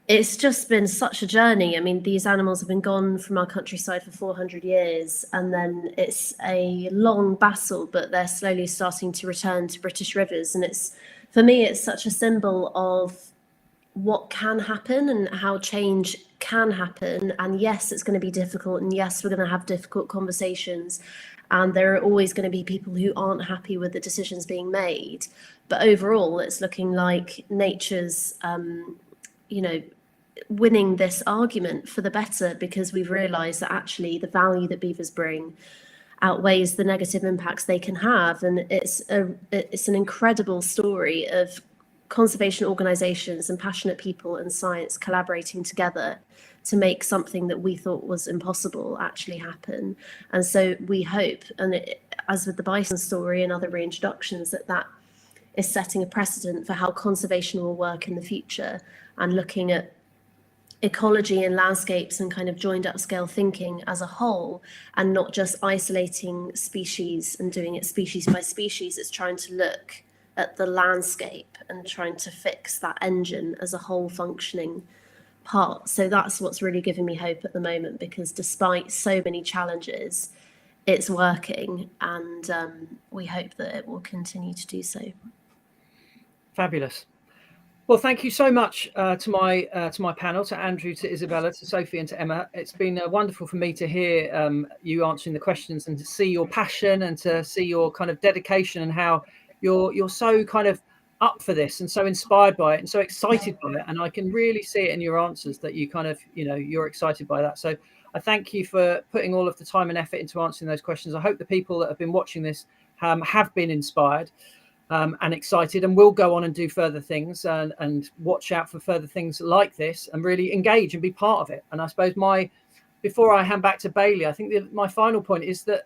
S14: it's just been such a journey. I mean, these animals have been gone from our countryside for 400 years, and then it's a long battle, but they're slowly starting to return to British rivers. And it's, for me, it's such a symbol of what can happen and how change can happen. And yes, it's going to be difficult, and yes, we're going to have difficult conversations, and there are always going to be people who aren't happy with the decisions being made. But overall, it's looking like nature's winning this argument for the better, because we've realized that actually the value that beavers bring outweighs the negative impacts they can have. And it's an incredible story of conservation organizations and passionate people and science collaborating together to make something that we thought was impossible actually happen. And so we hope, and as with the bison story and other reintroductions, that is setting a precedent for how conservation will work in the future, and looking at ecology and landscapes and kind of joined up scale thinking as a whole, and not just isolating species and doing it species by species. It's trying to look at the landscape and trying to fix that engine as a whole functioning part. So that's what's really giving me hope at the moment, because despite so many challenges, it's working, and we hope that it will continue to do so.
S2: Fabulous. Well, thank you so much to my panel, to Andrew, to Isabella, to Sophie, and to Emma. It's been wonderful for me to hear you answering the questions, and to see your passion, and to see your kind of dedication, and how you're so kind of up for this, and so inspired by it, and so excited by it. And I can really see it in your answers that you kind of, you're excited by that. So I thank you for putting all of the time and effort into answering those questions. I hope the people that have been watching this have been inspired and excited, and will go on and do further things, and watch out for further things like this, and really engage and be part of it. And I suppose before I hand back to Bailey, I think my final point is that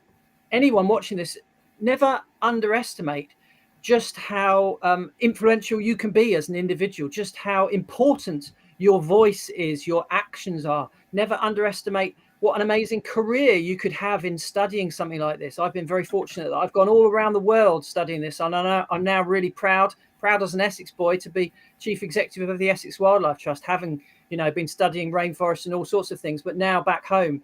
S2: anyone watching this, never underestimate just how influential you can be as an individual, just how important your voice is, your actions are. Never underestimate what an amazing career you could have in studying something like this. I've been very fortunate that I've gone all around the world studying this, and I'm now really proud as an Essex boy to be chief executive of the Essex Wildlife Trust, having been studying rainforests and all sorts of things, but now back home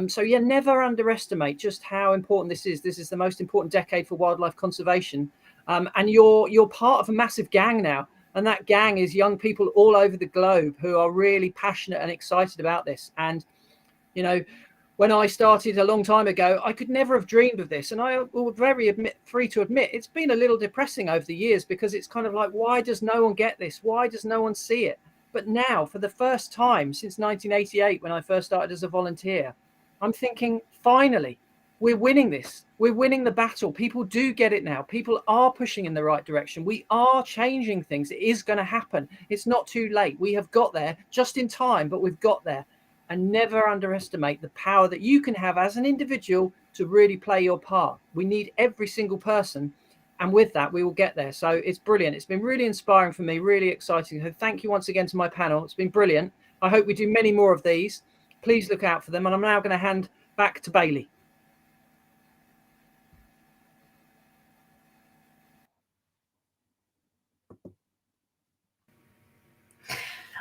S2: So yeah, never underestimate just how important this is. This is the most important decade for wildlife conservation. And you're part of a massive gang now. And that gang is young people all over the globe who are really passionate and excited about this. And, you know, when I started a long time ago, I could never have dreamed of this. And I will free to admit, it's been a little depressing over the years, because it's kind of like, why does no one get this? Why does no one see it? But now, for the first time since 1988, when I first started as a volunteer, I'm thinking, finally, we're winning this. We're winning the battle. People do get it now. People are pushing in the right direction. We are changing things. It is going to happen. It's not too late. We have got there just in time, but we've got there. And never underestimate the power that you can have as an individual to really play your part. We need every single person. And with that, we will get there. So it's brilliant. It's been really inspiring for me, really exciting. So thank you once again to my panel. It's been brilliant. I hope we do many more of these. Please look out for them. And I'm now going to hand back to Bailey.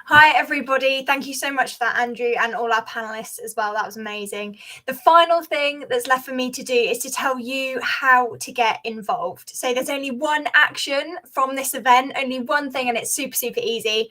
S1: Hi, everybody. Thank you so much for that, Andrew, and all our panelists as well. That was amazing. The final thing that's left for me to do is to tell you how to get involved. So there's only one action from this event, only one thing, and it's super, super easy.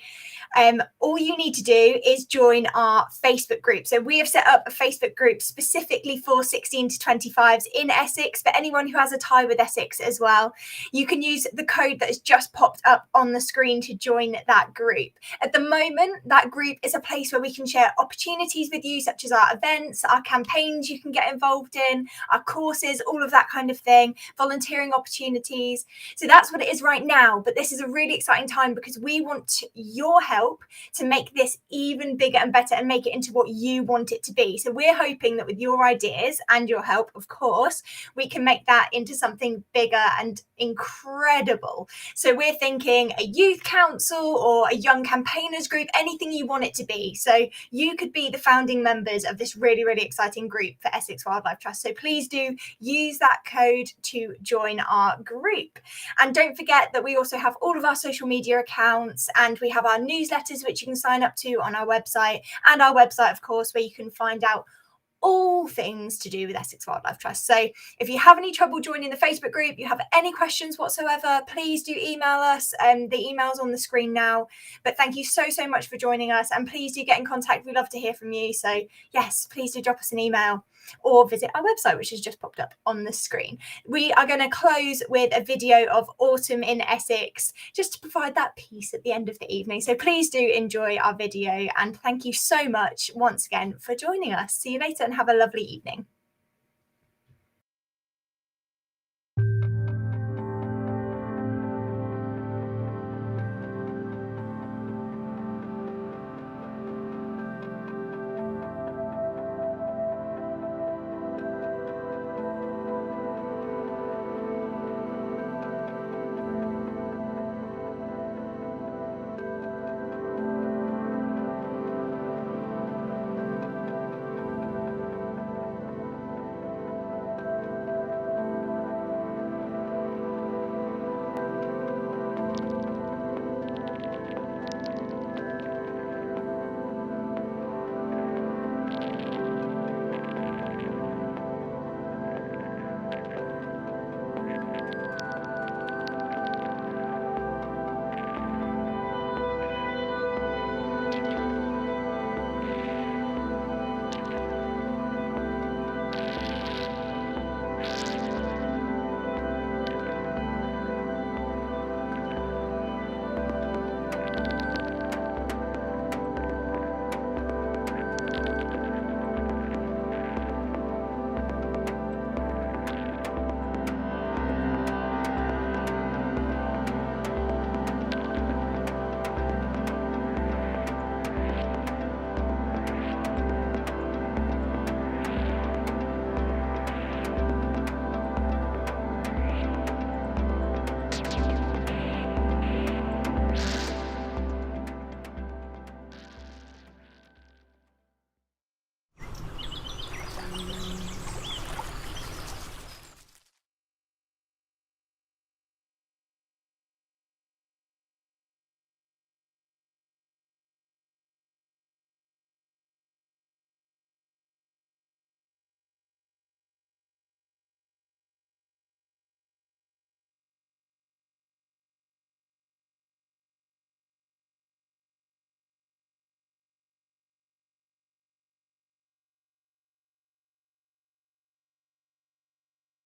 S1: All you need to do is join our Facebook group. So we have set up a Facebook group specifically for 16 to 25s in Essex, for anyone who has a tie with Essex as well. You can use the code that has just popped up on the screen to join that group. At the moment, that group is a place where we can share opportunities with you, such as our events, our campaigns you can get involved in, our courses, all of that kind of thing, volunteering opportunities. So that's what it is right now. But this is a really exciting time because we want your help to make this even bigger and better and make it into what you want it to be. So we're hoping that with your ideas and your help, of course, we can make that into something bigger and incredible. So we're thinking a youth council or a young campaigners group, anything you want it to be. So you could be the founding members of this really, really exciting group for Essex Wildlife Trust. So please do use that code to join our group. And don't forget that we also have all of our social media accounts, and we have our newsletters, which you can sign up to on our website, and our website, of course, where you can find out all things to do with Essex Wildlife Trust. So if you have any trouble joining the Facebook group, you have any questions whatsoever, please do email us. The email's on the screen now. But thank you so, so much for joining us. And please do get in contact. We'd love to hear from you. So yes, please do drop us an email or visit our website, which has just popped up on the screen. We are going to close with a video of autumn in Essex, just to provide that peace at the end of the evening. So please do enjoy our video, and thank you so much once again for joining us. See you later and have a lovely evening.